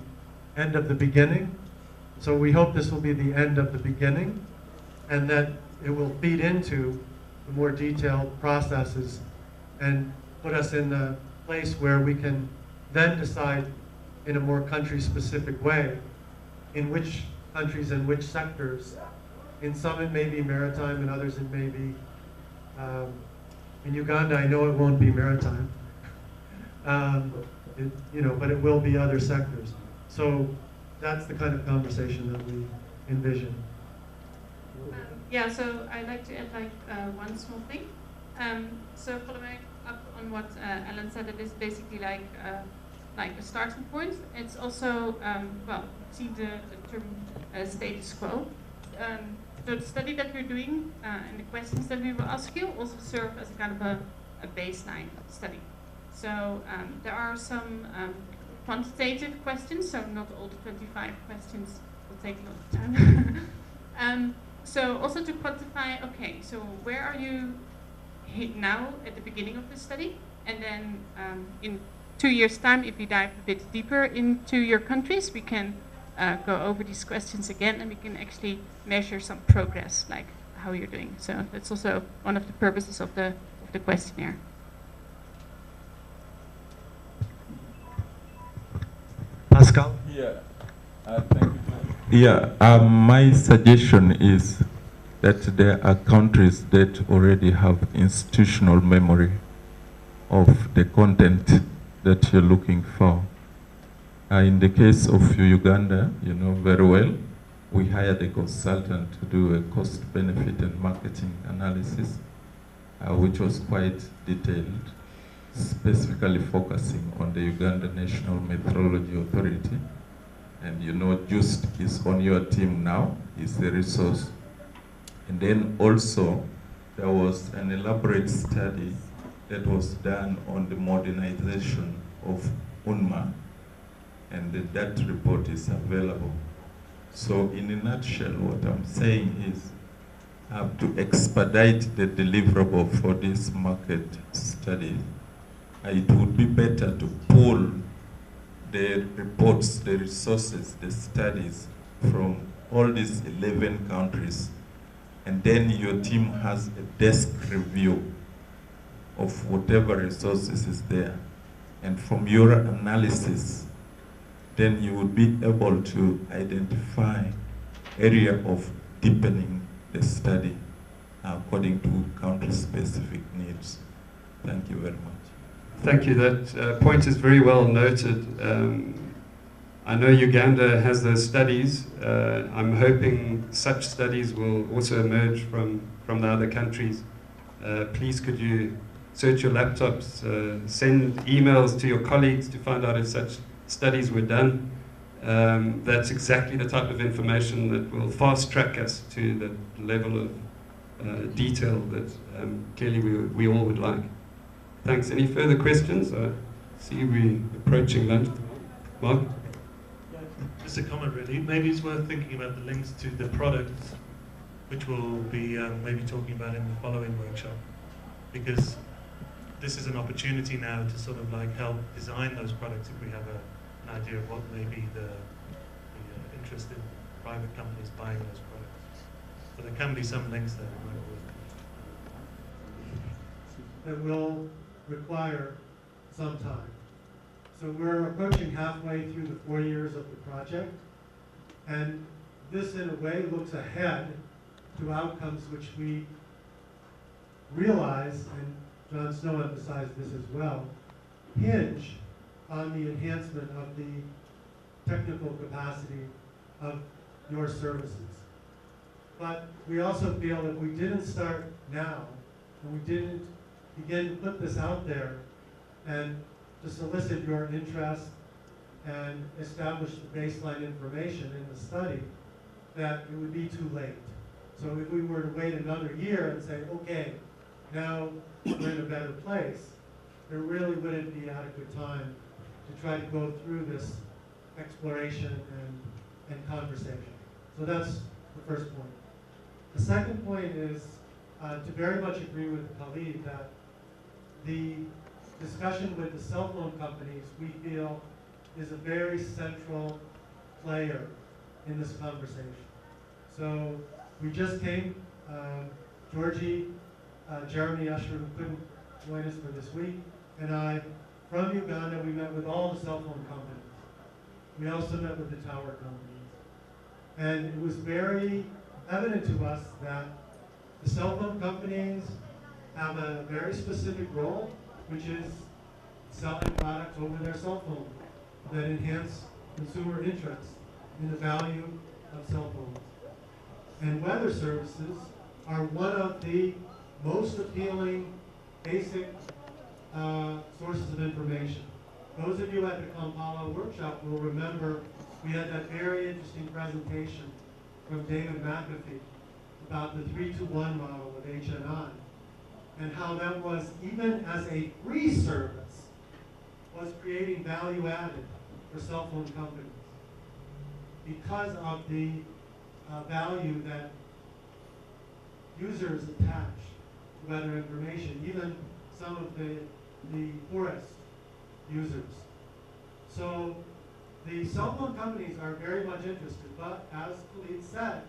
end of the beginning. So we hope this will be the end of the beginning, and that it will feed into the more detailed processes and put us in a place where we can then decide in a more country-specific way in which countries and which sectors. In some it may be maritime, in others it may be, in Uganda I know it won't be maritime, but it will be other sectors. So that's the kind of conversation that we envision. Yeah, so I'd like to add one small thing. So following up on what Alan said, it is basically like a starting point. It's also, see the term status quo. So the study that we're doing and the questions that we will ask you also serve as kind of a baseline study. So there are some quantitative questions, so not all the 25 questions will take a lot of time. So also to quantify, okay, so where are you now at the beginning of the study? And then in 2 years' time, if you dive a bit deeper into your countries, we can go over these questions again, and we can actually measure some progress, like how you're doing. So that's also one of the purposes of the questionnaire. Pascal? Yeah, thank you. Yeah, my suggestion is that there are countries that already have institutional memory of the content that you're looking for. In the case of Uganda, you know very well, we hired a consultant to do a cost benefit and marketing analysis, which was quite detailed, specifically focusing on the Uganda National Meteorology Authority. And you know, Just is on your team now, is the resource. And then also, there was an elaborate study that was done on the modernization of UNMA, and that report is available. So in a nutshell, what I'm saying is, to expedite the deliverable for this market study, it would be better to pull the reports, the resources, the studies from all these 11 countries, and then your team has a desk review of whatever resources is there. And from your analysis, then you would be able to identify area of deepening the study according to country-specific needs. Thank you very much. Thank you. That point is very well noted. I know Uganda has those studies. I'm hoping such studies will also emerge from the other countries. Please could you search your laptops, send emails to your colleagues to find out if such studies were done. That's exactly the type of information that will fast track us to the level of detail that clearly we all would like. Thanks. Any further questions? I see we're approaching lunch. Mark? Just a comment really. Maybe it's worth thinking about the links to the products, which we'll be maybe talking about in the following workshop, because this is an opportunity now to sort of like help design those products if we have an idea of what may be the interest in private companies buying those products. So there can be some links there that might be worth. That will require some time. So we're approaching halfway through the 4 years of the project, and this in a way looks ahead to outcomes which we realize, and John Snow emphasized this as well, hinge on the enhancement of the technical capacity of your services. But we also feel that we didn't start now, and we didn't begin to put this out there and to solicit your interest and establish the baseline information in the study, that it would be too late. So if we were to wait another year and say, okay, now we're in a better place, there really wouldn't be adequate time to try to go through this exploration and conversation. So that's the first point. The second point is to very much agree with Khalid that the discussion with the cell phone companies, we feel, is a very central player in this conversation. So we just came, Georgie, Jeremy Usher, who couldn't join us for this week, and I, from Uganda, we met with all the cell phone companies. We also met with the tower companies. And it was very evident to us that the cell phone companies have a very specific role, which is selling products over their cell phone that enhance consumer interest in the value of cell phones. And weather services are one of the most appealing basic sources of information. Those of you at the Kampala workshop will remember we had that very interesting presentation from David McAfee about the 3-to-1 model of HNI, and how that was, even as a free service, was creating value added for cell phone companies because of the value that users attach to weather information, even some of the poorest users. So The cell phone companies are very much interested, but as Khalid said,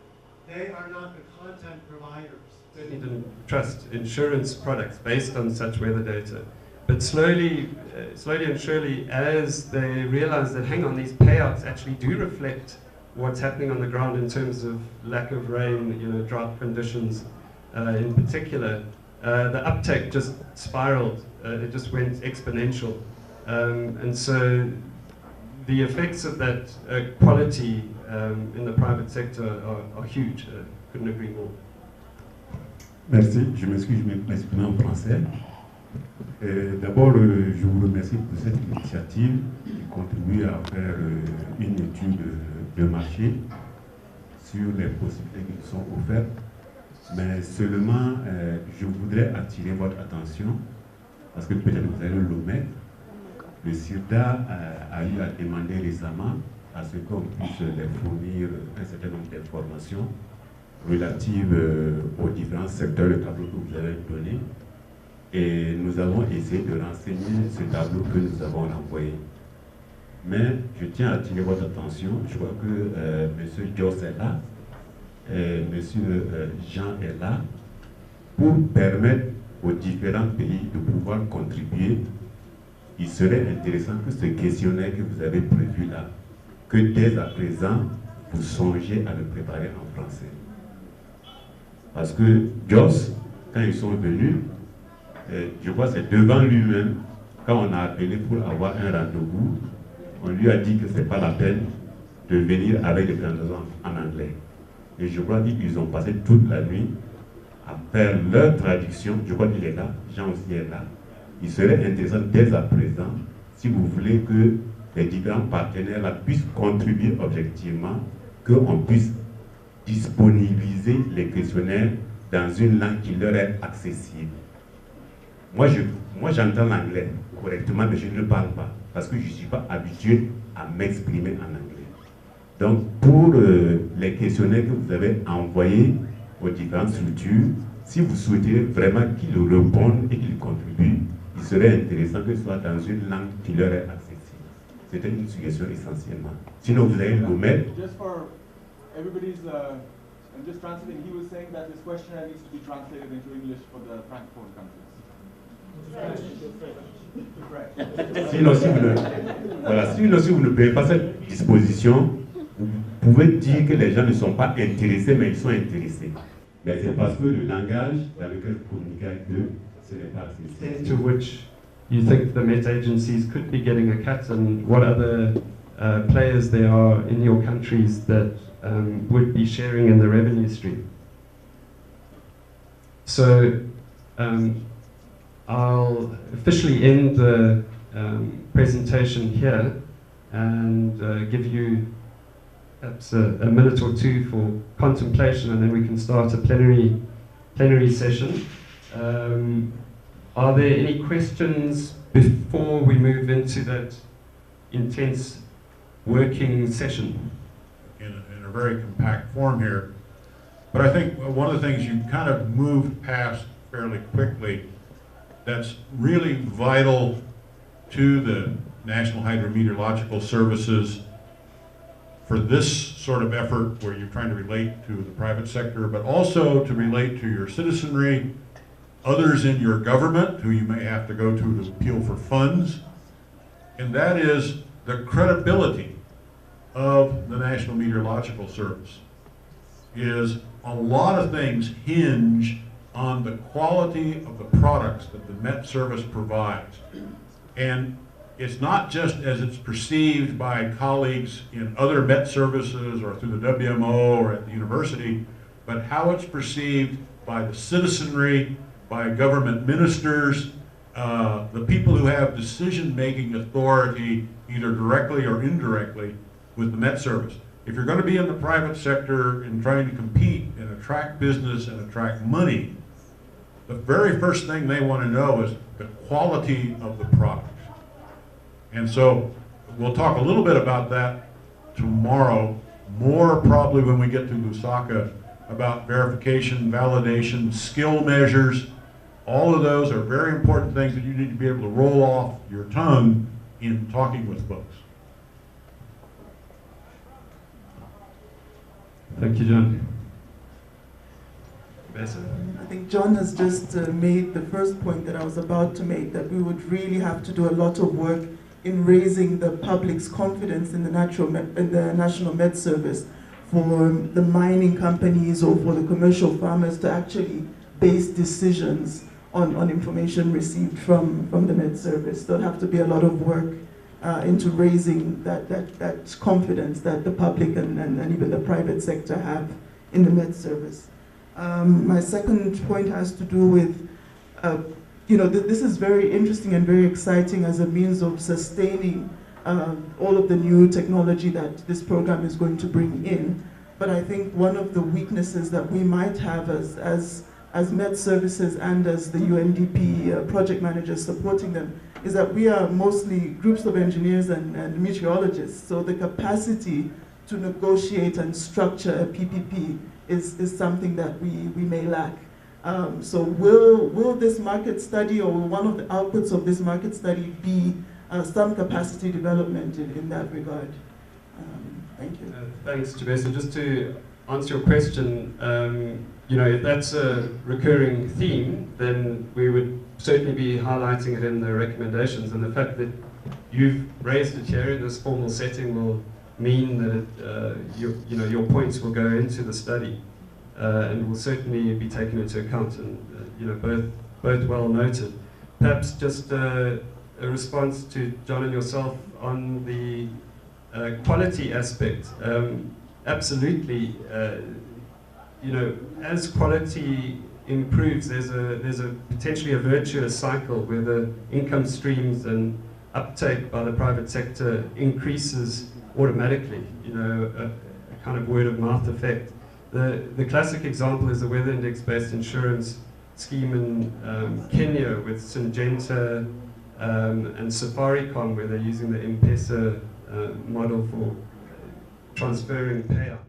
they are not the content providers. Certainly didn't trust insurance products based on such weather data. But slowly and surely, as they realize that, hang on, these payouts actually do reflect what's happening on the ground in terms of lack of rain, drought conditions in particular, the uptake just spiraled. It just went exponential. And so the effects of that quality in the private sector are huge. Couldn't agree more. Merci. Je m'excuse, je m'exprime en français. D'abord, je vous remercie pour cette initiative qui contribue à faire une étude de marché sur les possibilités qui nous sont offertes. Mais seulement, je voudrais attirer votre attention, parce que peut-être vous allez l'omettre. Le CIRDA a eu à demander récemment à ce qu'on puisse les fournir un certain nombre d'informations relatives aux différents secteurs de tableau que vous avez donné. Et nous avons essayé de renseigner ce tableau que nous avons envoyé. Mais je tiens à attirer votre attention. Je vois que M. Joss est là, M. Jean est là, pour permettre aux différents pays de pouvoir contribuer. Il serait intéressant que ce questionnaire que vous avez prévu là, que dès à présent, vous songiez à le préparer en français. Parce que Joss, quand ils sont venus, je crois que c'est devant lui-même, quand on a appelé pour avoir un rendez-vous, on lui a dit que ce n'est pas la peine de venir avec des présentations en anglais. Et je crois qu'ils ont passé toute la nuit à faire leur traduction. Je crois qu'il est là, Jean aussi est là. Il serait intéressant dès à présent, si vous voulez que les différents partenaires là puissent contribuer objectivement, qu'on puisse disponibiliser les questionnaires dans une langue qui leur est accessible. Moi, j'entends l'anglais correctement, mais je ne le parle pas, parce que je ne suis pas habitué à m'exprimer en anglais. Donc, pour les questionnaires que vous avez envoyés aux différentes structures, si vous souhaitez vraiment qu'ils répondent et qu'ils contribuent, il serait intéressant que ce soit dans une langue qui leur est accessible. C'était une suggestion essentiellement. Sinon, vous allez le mettre. Just for everybody's, I'm just translating, he was saying that this questionnaire needs to be translated into English for the Francophone countries. Sinon, si vous ne payez pas cette disposition, vous pouvez dire que les gens ne sont pas intéressés, mais ils sont intéressés. Mais c'est parce que le langage dans lequel vous communiquez avec eux, ce n'est pas accessible. To which you think the Met agencies could be getting a cut, and what other players there are in your countries that would be sharing in the revenue stream. So I'll officially end the presentation here and give you perhaps a minute or two for contemplation, and then we can start a plenary session. Are there any questions before we move into that intense working session? In a very compact form here. But I think one of the things you kind of moved past fairly quickly that's really vital to the National Hydrometeorological Services for this sort of effort where you're trying to relate to the private sector, but also to relate to your citizenry, others in your government who you may have to go to appeal for funds, and that is the credibility of the National Meteorological Service. Is a lot of things hinge on the quality of the products that the Met Service provides. And it's not just as it's perceived by colleagues in other Met services or through the WMO or at the university, but how it's perceived by the citizenry, by government ministers, the people who have decision-making authority, either directly or indirectly, with the Met Service. If you're going to be in the private sector and trying to compete and attract business and attract money, the very first thing they want to know is the quality of the product. And so we'll talk a little bit about that tomorrow, more probably when we get to Lusaka, about verification, validation, skill measures. All of those are very important things that you need to be able to roll off your tongue in talking with folks. Thank you, John. Better. I think John has just made the first point that I was about to make, that we would really have to do a lot of work in raising the public's confidence in the National Med Service for the mining companies or for the commercial farmers to actually base decisions on information received from the Med Service. There'll have to be a lot of work into raising that confidence that the public and even the private sector have in the Med Service. My second point has to do with, this is very interesting and very exciting as a means of sustaining all of the new technology that this program is going to bring in. But I think one of the weaknesses that we might have as Med Services and as the UNDP project managers supporting them is that we are mostly groups of engineers and meteorologists. So the capacity to negotiate and structure a PPP is something that we may lack. So will this market study, or will one of the outputs of this market study be some capacity development in that regard? Thank you. Thanks, Jabesa. Just to answer your question, if that's a recurring theme, then we would certainly be highlighting it in the recommendations. And the fact that you've raised it here in this formal setting will mean that your points will go into the study and will certainly be taken into account, and both well noted. Perhaps just a response to John and yourself on the quality aspect. Absolutely, as quality improves, there's a potentially a virtuous cycle where the income streams and uptake by the private sector increases automatically, a kind of word of mouth effect. The classic example is the weather index-based insurance scheme in Kenya with Syngenta and Safaricom, where they're using the M-Pesa model for transferring payouts.